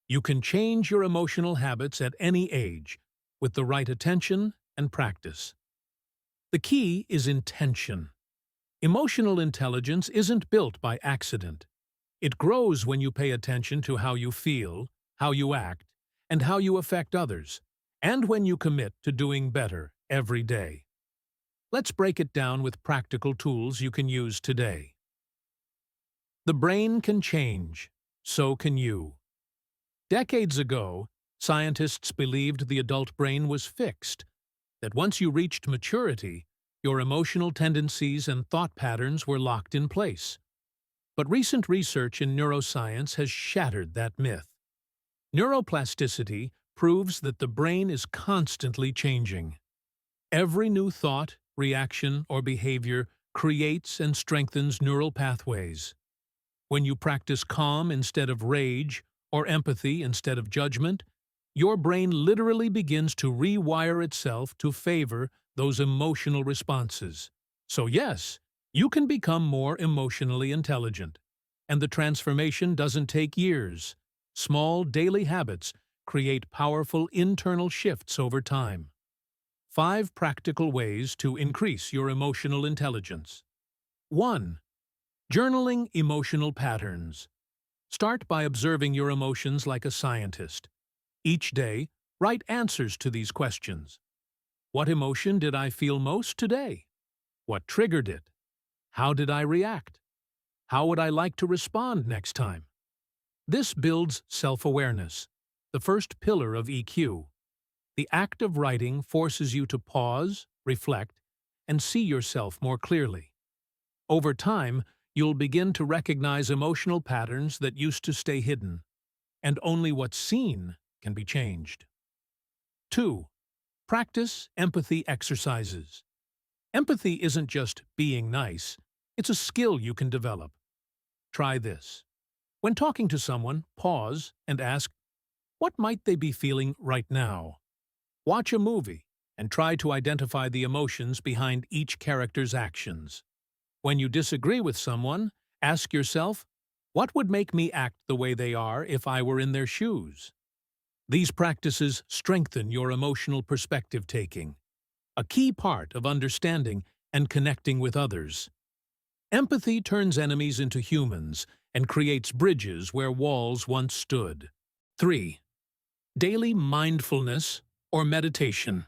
you can change your emotional habits at any age with the right attention and practice. The key is intention. Emotional intelligence isn't built by accident. It grows when you pay attention to how you feel, how you act, and how you affect others, and when you commit to doing better every day. Let's break it down with practical tools you can use today. The brain can change, so can you. Decades ago, scientists believed the adult brain was fixed, that once you reached maturity, your emotional tendencies and thought patterns were locked in place. But recent research in neuroscience has shattered that myth. Neuroplasticity proves that the brain is constantly changing. Every new thought, reaction, or behavior creates and strengthens neural pathways. When you practice calm instead of rage, or empathy instead of judgment, your brain literally begins to rewire itself to favor those emotional responses. So yes, you can become more emotionally intelligent. And the transformation doesn't take years. Small daily habits create powerful internal shifts over time. 5 practical ways to increase your emotional intelligence. 1. Journaling emotional patterns. Start by observing your emotions like a scientist. Each day, write answers to these questions. What emotion did I feel most today? What triggered it? How did I react? How would I like to respond next time? This builds self-awareness, the first pillar of EQ. The act of writing forces you to pause, reflect, and see yourself more clearly. Over time, you'll begin to recognize emotional patterns that used to stay hidden, and only what's seen can be changed. 2. Practice empathy exercises. Empathy isn't just being nice, it's a skill you can develop. Try this. When talking to someone, pause and ask, what might they be feeling right now? Watch a movie and try to identify the emotions behind each character's actions. When you disagree with someone, ask yourself, what would make me act the way they are if I were in their shoes? These practices strengthen your emotional perspective-taking, a key part of understanding and connecting with others. Empathy turns enemies into humans and creates bridges where walls once stood. 3. Daily mindfulness or meditation.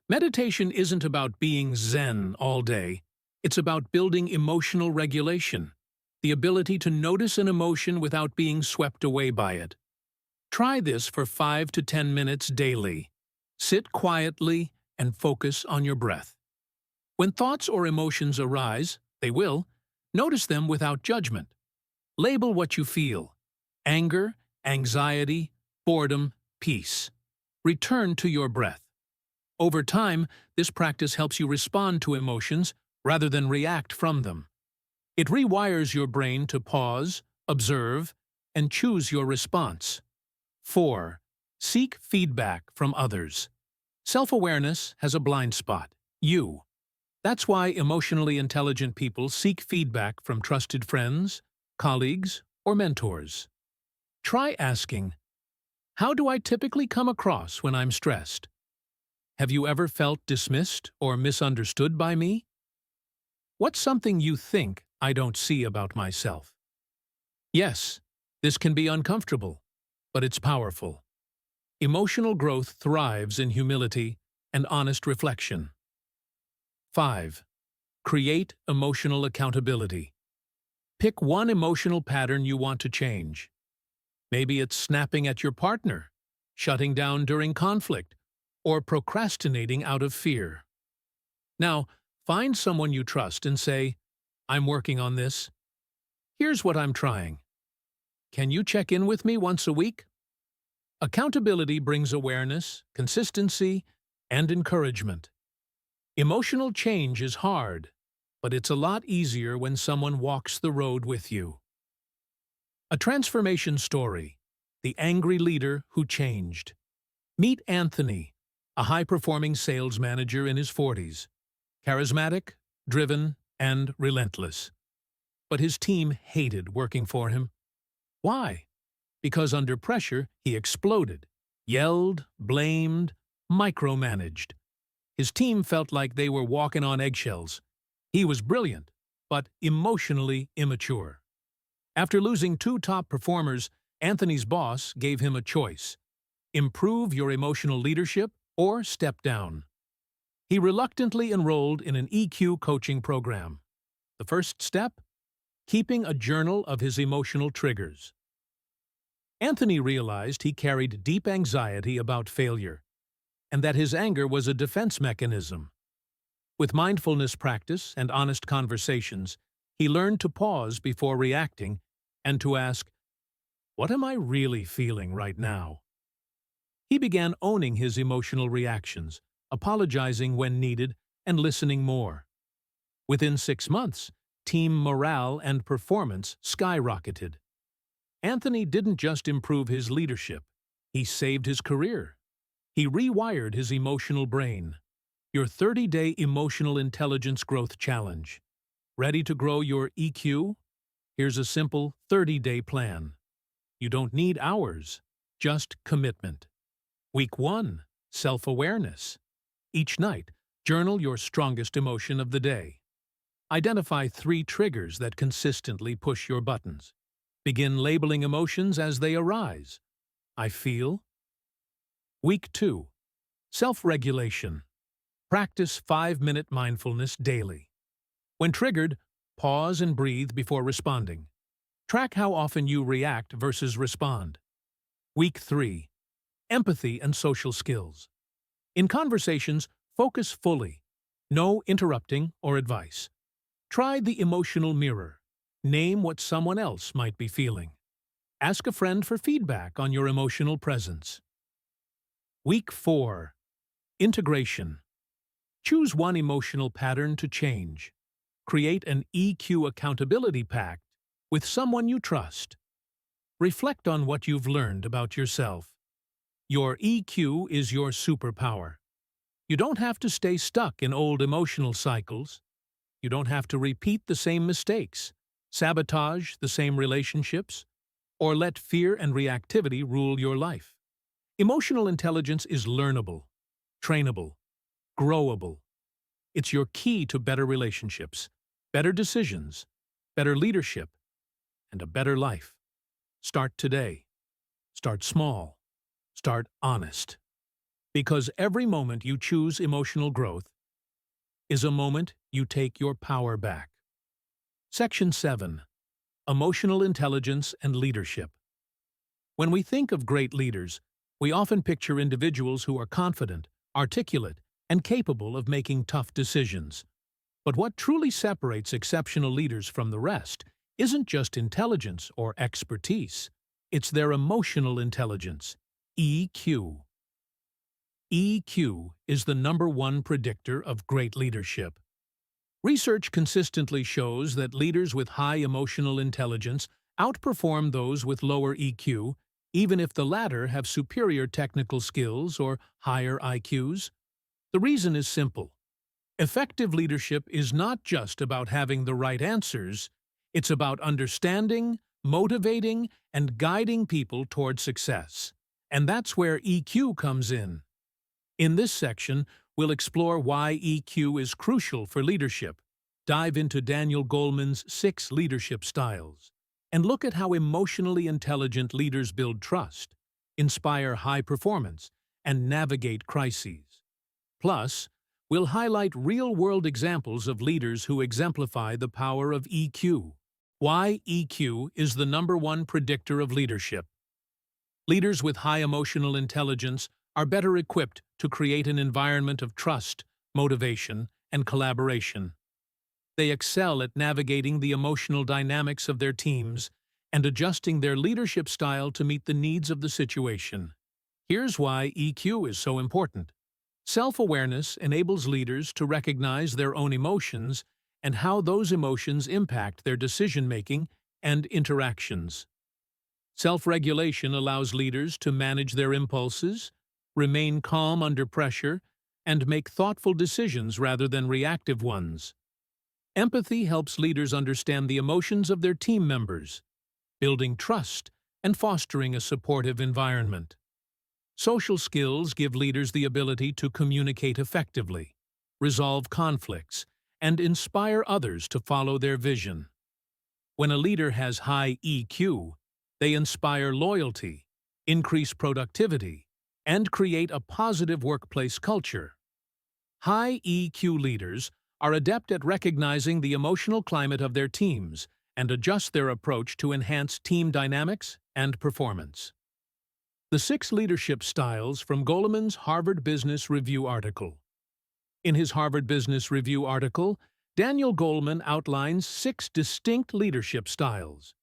Meditation isn't about being zen all day. It's about building emotional regulation, the ability to notice an emotion without being swept away by it. Try this for 5 to 10 minutes daily. Sit quietly and focus on your breath. When thoughts or emotions arise, they will, notice them without judgment. Label what you feel: anger, anxiety, boredom, peace. Return to your breath. Over time, this practice helps you respond to emotions rather than react from them. It rewires your brain to pause, observe, and choose your response. 4. Seek feedback from others. Self-awareness has a blind spot: you. That's why emotionally intelligent people seek feedback from trusted friends, colleagues, or mentors. Try asking, "How do I typically come across when I'm stressed? Have you ever felt dismissed or misunderstood by me? What's something you think I don't see about myself?" Yes, this can be uncomfortable, but it's powerful. Emotional growth thrives in humility and honest reflection. 5. Create emotional accountability. Pick one emotional pattern you want to change. Maybe it's snapping at your partner, shutting down during conflict, or procrastinating out of fear. Now, find someone you trust and say, "I'm working on this. Here's what I'm trying. Can you check in with me once a week?" Accountability brings awareness, consistency, and encouragement. Emotional change is hard, but it's a lot easier when someone walks the road with you. A transformation story: the angry leader who changed. Meet Anthony, a high-performing sales manager in his 40s. Charismatic, driven, and relentless. But his team hated working for him. Why? Because under pressure, he exploded, yelled, blamed, micromanaged. His team felt like they were walking on eggshells. He was brilliant, but emotionally immature. After losing 2 top performers, Anthony's boss gave him a choice: improve your emotional leadership or step down. He reluctantly enrolled in an EQ coaching program. The first step? Keeping a journal of his emotional triggers. Anthony realized he carried deep anxiety about failure, and that his anger was a defense mechanism. With mindfulness practice and honest conversations, he learned to pause before reacting and to ask, "What am I really feeling right now?" He began owning his emotional reactions, apologizing when needed, and listening more. Within 6 months, team morale and performance skyrocketed. Anthony didn't just improve his leadership, he saved his career. He rewired his emotional brain. Your 30-day Emotional Intelligence Growth Challenge. Ready to grow your EQ? Here's a simple 30-day plan. You don't need hours, just commitment. Week 1, self-awareness. Each night, journal your strongest emotion of the day. Identify 3 triggers that consistently push your buttons. Begin labeling emotions as they arise. I feel. Week 2, self-regulation. Practice 5-minute mindfulness daily. When triggered, pause and breathe before responding. Track how often you react versus respond. Week 3, empathy and social skills. In conversations, focus fully. No interrupting or advice. Try the emotional mirror. Name what someone else might be feeling. Ask a friend for feedback on your emotional presence. Week 4, integration. Choose one emotional pattern to change. Create an EQ accountability pact with someone you trust. Reflect on what you've learned about yourself. Your EQ is your superpower. You don't have to stay stuck in old emotional cycles. You don't have to repeat the same mistakes, sabotage the same relationships, or let fear and reactivity rule your life. Emotional intelligence is learnable, trainable, growable. It's your key to better relationships, better decisions, better leadership, and a better life. Start today. Start small. Start honest. Because every moment you choose emotional growth is a moment you take your power back. Section 7. Emotional Intelligence and Leadership. When we think of great leaders, we often picture individuals who are confident, articulate, and capable of making tough decisions. But what truly separates exceptional leaders from the rest isn't just intelligence or expertise. It's their emotional intelligence, EQ. EQ is the #1 predictor of great leadership. Research consistently shows that leaders with high emotional intelligence outperform those with lower EQ, even if the latter have superior technical skills or higher IQs. The reason is simple. Effective leadership is not just about having the right answers, it's about understanding, motivating, and guiding people toward success. And that's where EQ comes in. In this section, we'll explore why EQ is crucial for leadership, dive into Daniel Goleman's 6 leadership styles, and look at how emotionally intelligent leaders build trust, inspire high performance, and navigate crises. Plus, we'll highlight real-world examples of leaders who exemplify the power of EQ. Why EQ is the #1 predictor of leadership. Leaders with high emotional intelligence are better equipped to create an environment of trust, motivation, and collaboration. They excel at navigating the emotional dynamics of their teams and adjusting their leadership style to meet the needs of the situation. Here's why EQ is so important. Self-awareness enables leaders to recognize their own emotions and how those emotions impact their decision-making and interactions. Self-regulation allows leaders to manage their impulses, remain calm under pressure, and make thoughtful decisions rather than reactive ones. Empathy helps leaders understand the emotions of their team members, building trust and fostering a supportive environment. Social skills give leaders the ability to communicate effectively, resolve conflicts, and inspire others to follow their vision. When a leader has high EQ, they inspire loyalty, increase productivity, and create a positive workplace culture. High EQ leaders are adept at recognizing the emotional climate of their teams and adjust their approach to enhance team dynamics and performance. The 6 leadership styles from Goleman's Harvard Business Review article. In his Harvard Business Review article, Daniel Goleman outlines 6 distinct leadership styles,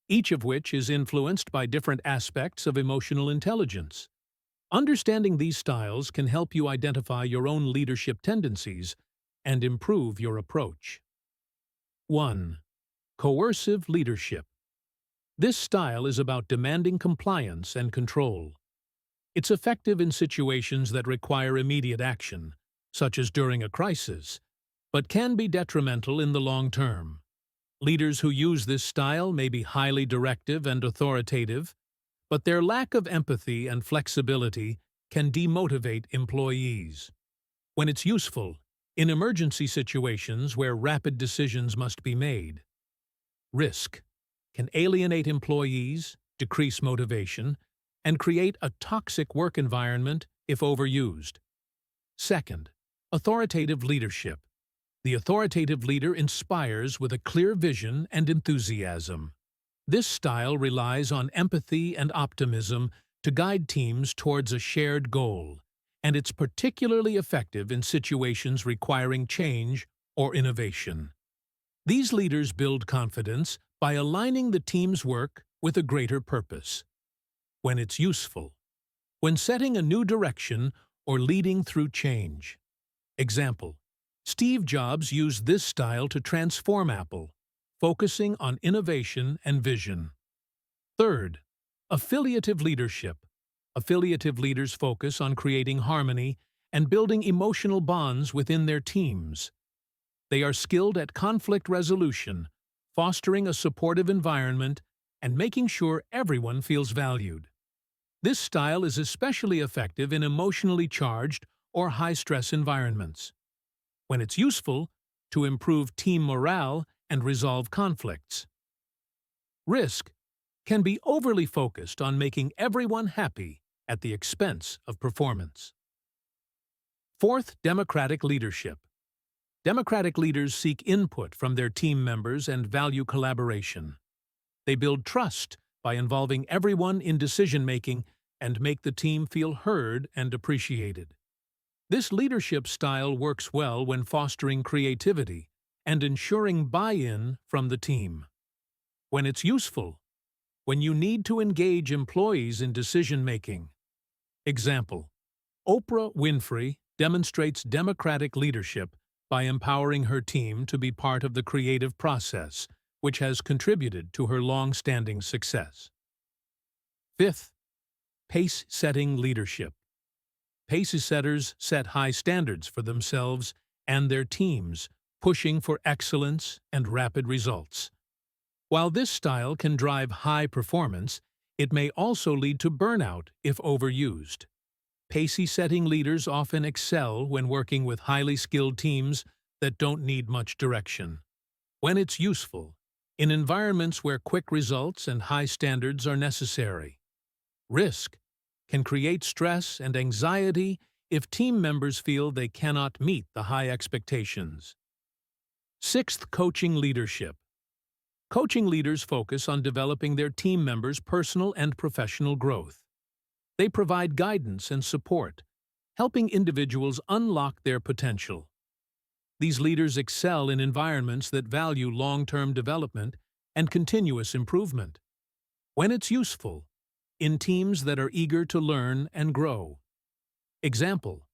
each of which is influenced by different aspects of emotional intelligence. Understanding these styles can help you identify your own leadership tendencies and improve your approach. 1. Coercive leadership. This style is about demanding compliance and control. It's effective in situations that require immediate action, such as during a crisis, but can be detrimental in the long term. Leaders who use this style may be highly directive and authoritative, but their lack of empathy and flexibility can demotivate employees. When it's useful, in emergency situations where rapid decisions must be made. Risk can alienate employees, decrease motivation, and create a toxic work environment if overused. Second, authoritative leadership. The authoritative leader inspires with a clear vision and enthusiasm. This style relies on empathy and optimism to guide teams towards a shared goal, and it's particularly effective in situations requiring change or innovation. These leaders build confidence by aligning the team's work with a greater purpose. When it's useful. When setting a new direction or leading through change. Example: Steve Jobs used this style to transform Apple, focusing on innovation and vision. Third, affiliative leadership. Affiliative leaders focus on creating harmony and building emotional bonds within their teams. They are skilled at conflict resolution, fostering a supportive environment, and making sure everyone feels valued. This style is especially effective in emotionally charged or high-stress environments. When it's useful, to improve team morale and resolve conflicts. Risk can be overly focused on making everyone happy at the expense of performance. Fourth, democratic leadership. Democratic leaders seek input from their team members and value collaboration. They build trust by involving everyone in decision-making and make the team feel heard and appreciated. This leadership style works well when fostering creativity and ensuring buy-in from the team. When it's useful, when you need to engage employees in decision-making. Example: Oprah Winfrey demonstrates democratic leadership by empowering her team to be part of the creative process, which has contributed to her long-standing success. Fifth, pace-setting leadership. Pace-setters set high standards for themselves and their teams, pushing for excellence and rapid results. While this style can drive high performance, it may also lead to burnout if overused. Pace-setting leaders often excel when working with highly skilled teams that don't need much direction. When it's useful, in environments where quick results and high standards are necessary. Risk can create stress and anxiety if team members feel they cannot meet the high expectations. Sixth, coaching leadership. Coaching leaders focus on developing their team members' personal and professional growth. They provide guidance and support, helping individuals unlock their potential. These leaders excel in environments that value long-term development and continuous improvement. When it's useful, in teams that are eager to learn and grow. Example: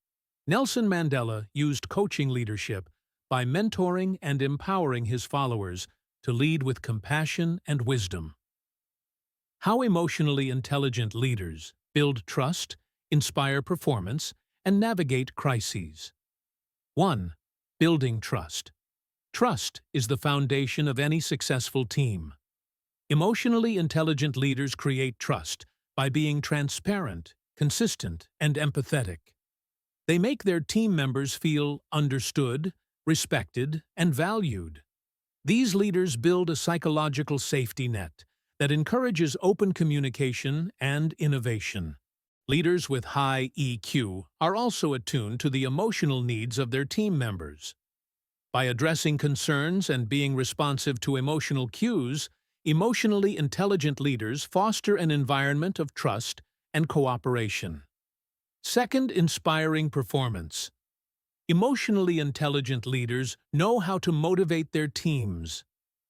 Nelson Mandela used coaching leadership by mentoring and empowering his followers to lead with compassion and wisdom. How emotionally intelligent leaders build trust, inspire performance, and navigate crises. 1. Building trust. Trust is the foundation of any successful team. Emotionally intelligent leaders create trust by being transparent, consistent, and empathetic. They make their team members feel understood, respected, and valued. These leaders build a psychological safety net that encourages open communication and innovation. Leaders with high EQ are also attuned to the emotional needs of their team members. By addressing concerns and being responsive to emotional cues, emotionally intelligent leaders foster an environment of trust and cooperation. Second, inspiring performance. Emotionally intelligent leaders know how to motivate their teams.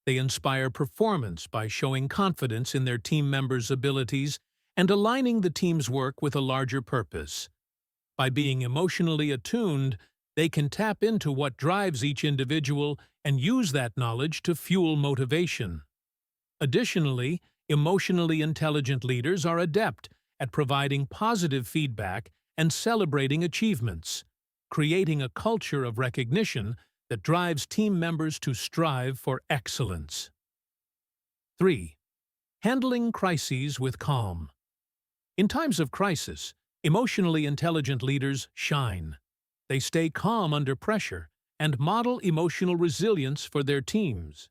They inspire performance by showing confidence in their team members' abilities and aligning the team's work with a larger purpose. By being emotionally attuned, they can tap into what drives each individual and use that knowledge to fuel motivation. Additionally, emotionally intelligent leaders are adept at providing positive feedback and celebrating achievements, creating a culture of recognition that drives team members to strive for excellence. 3. Handling crises with calm. In times of crisis, emotionally intelligent leaders shine. They stay calm under pressure and model emotional resilience for their teams.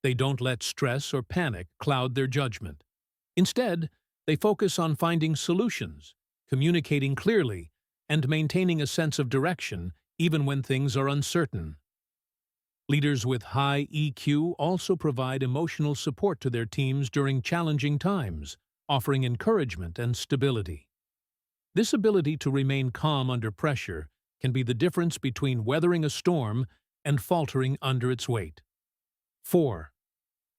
They don't let stress or panic cloud their judgment. Instead, they focus on finding solutions, communicating clearly, and maintaining a sense of direction even when things are uncertain. Leaders with high EQ also provide emotional support to their teams during challenging times, offering encouragement and stability. This ability to remain calm under pressure can be the difference between weathering a storm and faltering under its weight. 4.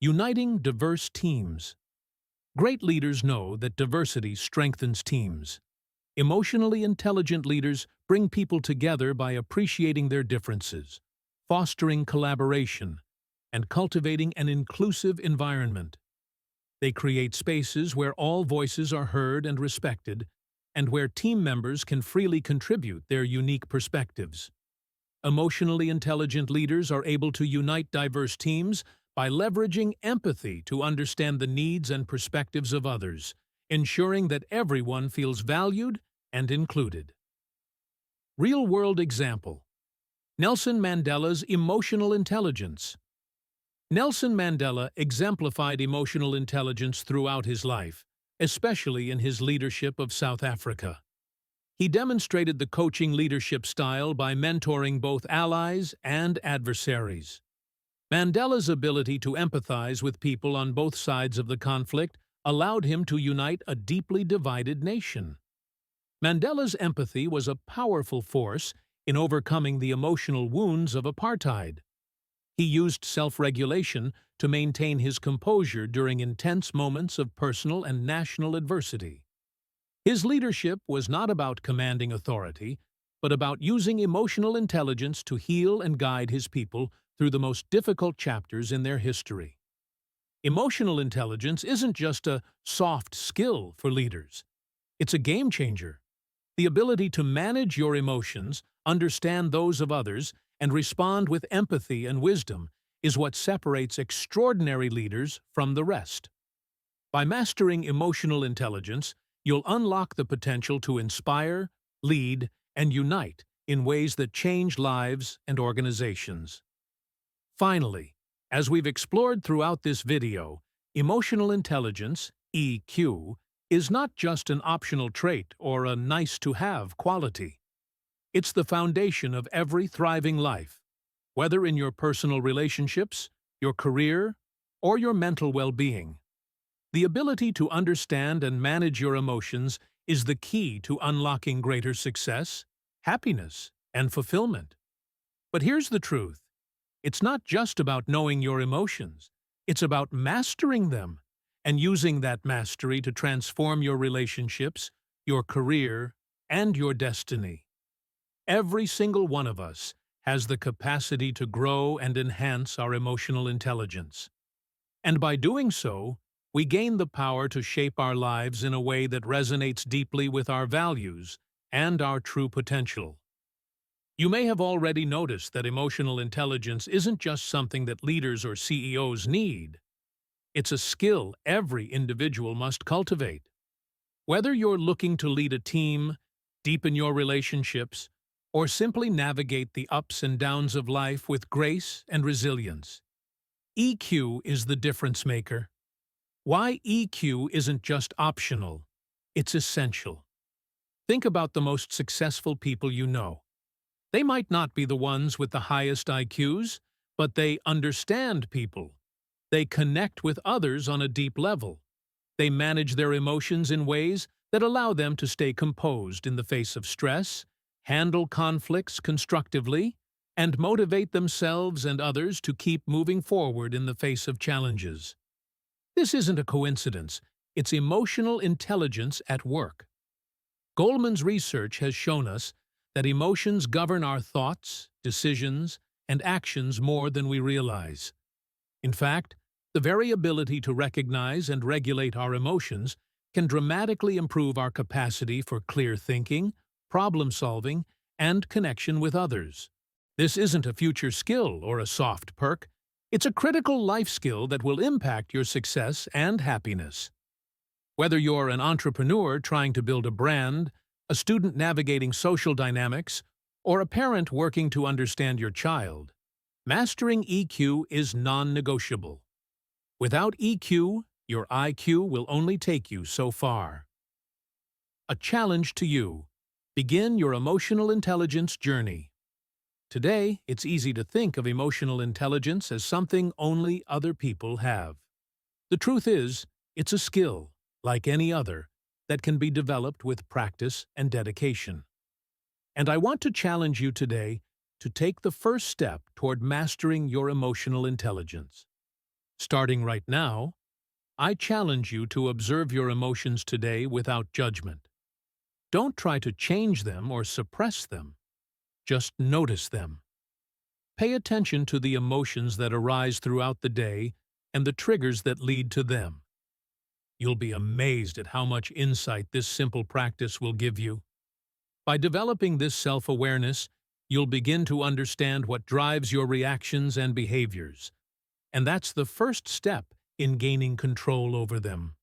Uniting diverse teams. Great leaders know that diversity strengthens teams. Emotionally intelligent leaders bring people together by appreciating their differences, fostering collaboration, and cultivating an inclusive environment. They create spaces where all voices are heard and respected, and where team members can freely contribute their unique perspectives. Emotionally intelligent leaders are able to unite diverse teams by leveraging empathy to understand the needs and perspectives of others, ensuring that everyone feels valued and included. Real-world example: Nelson Mandela's emotional intelligence. Nelson Mandela exemplified emotional intelligence throughout his life, especially in his leadership of South Africa. He demonstrated the coaching leadership style by mentoring both allies and adversaries. Mandela's ability to empathize with people on both sides of the conflict allowed him to unite a deeply divided nation. Mandela's empathy was a powerful force in overcoming the emotional wounds of apartheid. He used self-regulation to maintain his composure during intense moments of personal and national adversity. His leadership was not about commanding authority, but about using emotional intelligence to heal and guide his people through the most difficult chapters in their history. Emotional intelligence isn't just a soft skill for leaders. It's a game changer. The ability to manage your emotions, understand those of others, and respond with empathy and wisdom is what separates extraordinary leaders from the rest. By mastering emotional intelligence, you'll unlock the potential to inspire, lead, and unite in ways that change lives and organizations. Finally, as we've explored throughout this video, emotional intelligence, EQ, is not just an optional trait or a nice-to-have quality. It's the foundation of every thriving life, whether in your personal relationships, your career, or your mental well-being. The ability to understand and manage your emotions is the key to unlocking greater success, happiness, and fulfillment. But here's the truth. It's not just about knowing your emotions. It's about mastering them and using that mastery to transform your relationships, your career, and your destiny. Every single one of us has the capacity to grow and enhance our emotional intelligence. And by doing so, we gain the power to shape our lives in a way that resonates deeply with our values and our true potential. You may have already noticed that emotional intelligence isn't just something that leaders or CEOs need. It's a skill every individual must cultivate. Whether you're looking to lead a team, deepen your relationships, or simply navigate the ups and downs of life with grace and resilience, EQ is the difference maker. Why EQ isn't just optional, it's essential. Think about the most successful people you know. They might not be the ones with the highest IQs, but they understand people. They connect with others on a deep level. They manage their emotions in ways that allow them to stay composed in the face of stress, handle conflicts constructively, and motivate themselves and others to keep moving forward in the face of challenges. This isn't a coincidence. It's emotional intelligence at work. Goleman's research has shown us that emotions govern our thoughts, decisions, and actions more than we realize. In fact, the very ability to recognize and regulate our emotions can dramatically improve our capacity for clear thinking, problem-solving, and connection with others. This isn't a future skill or a soft perk. It's a critical life skill that will impact your success and happiness. Whether you're an entrepreneur trying to build a brand, a student navigating social dynamics, or a parent working to understand your child, mastering EQ is non-negotiable. Without EQ, your IQ will only take you so far. A challenge to you. Begin your emotional intelligence journey. Today, it's easy to think of emotional intelligence as something only other people have. The truth is, it's a skill, like any other, that can be developed with practice and dedication. And I want to challenge you today to take the first step toward mastering your emotional intelligence. Starting right now, I challenge you to observe your emotions today without judgment. Don't try to change them or suppress them. Just notice them. Pay attention to the emotions that arise throughout the day and the triggers that lead to them. You'll be amazed at how much insight this simple practice will give you. By developing this self-awareness, you'll begin to understand what drives your reactions and behaviors. And that's the first step in gaining control over them.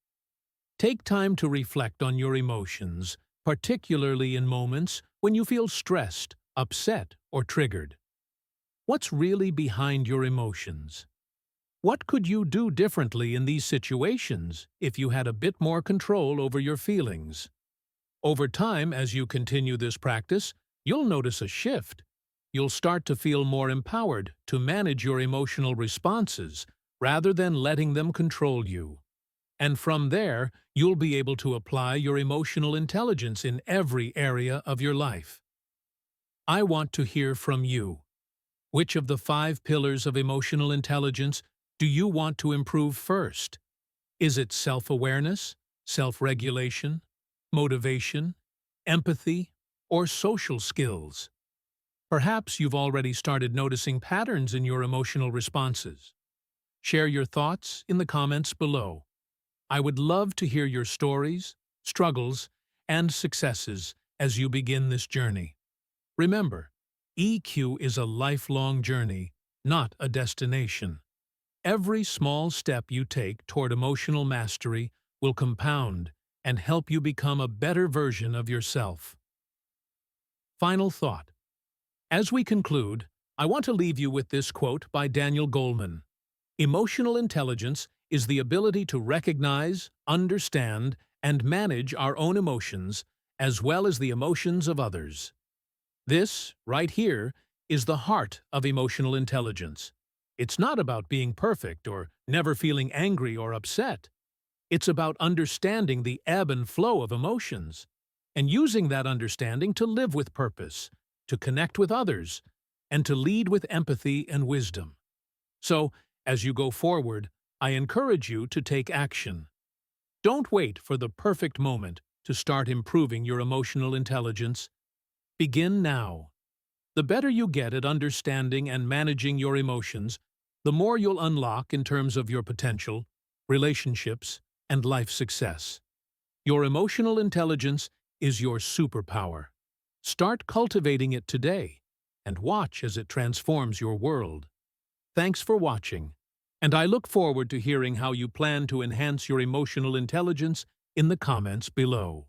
Take time to reflect on your emotions, particularly in moments when you feel stressed, upset, or triggered. What's really behind your emotions? What could you do differently in these situations if you had a bit more control over your feelings? Over time, as you continue this practice, you'll notice a shift. You'll start to feel more empowered to manage your emotional responses rather than letting them control you. And from there, you'll be able to apply your emotional intelligence in every area of your life. I want to hear from you. Which of the 5 pillars of emotional intelligence do you want to improve first? Is it self-awareness, self-regulation, motivation, empathy, or social skills? Perhaps you've already started noticing patterns in your emotional responses. Share your thoughts in the comments below. I would love to hear your stories, struggles, and successes as you begin this journey. Remember, EQ is a lifelong journey, not a destination. Every small step you take toward emotional mastery will compound and help you become a better version of yourself. Final thought. As we conclude, I want to leave you with this quote by Daniel Goleman. Emotional intelligence is the ability to recognize, understand, and manage our own emotions, as well as the emotions of others. This, right here, is the heart of emotional intelligence. It's not about being perfect or never feeling angry or upset. It's about understanding the ebb and flow of emotions, and using that understanding to live with purpose, to connect with others, and to lead with empathy and wisdom. So, as you go forward, I encourage you to take action. Don't wait for the perfect moment to start improving your emotional intelligence. Begin now. The better you get at understanding and managing your emotions, the more you'll unlock in terms of your potential, relationships, and life success. Your emotional intelligence is your superpower. Start cultivating it today, and watch as it transforms your world. Thanks for watching, and I look forward to hearing how you plan to enhance your emotional intelligence in the comments below.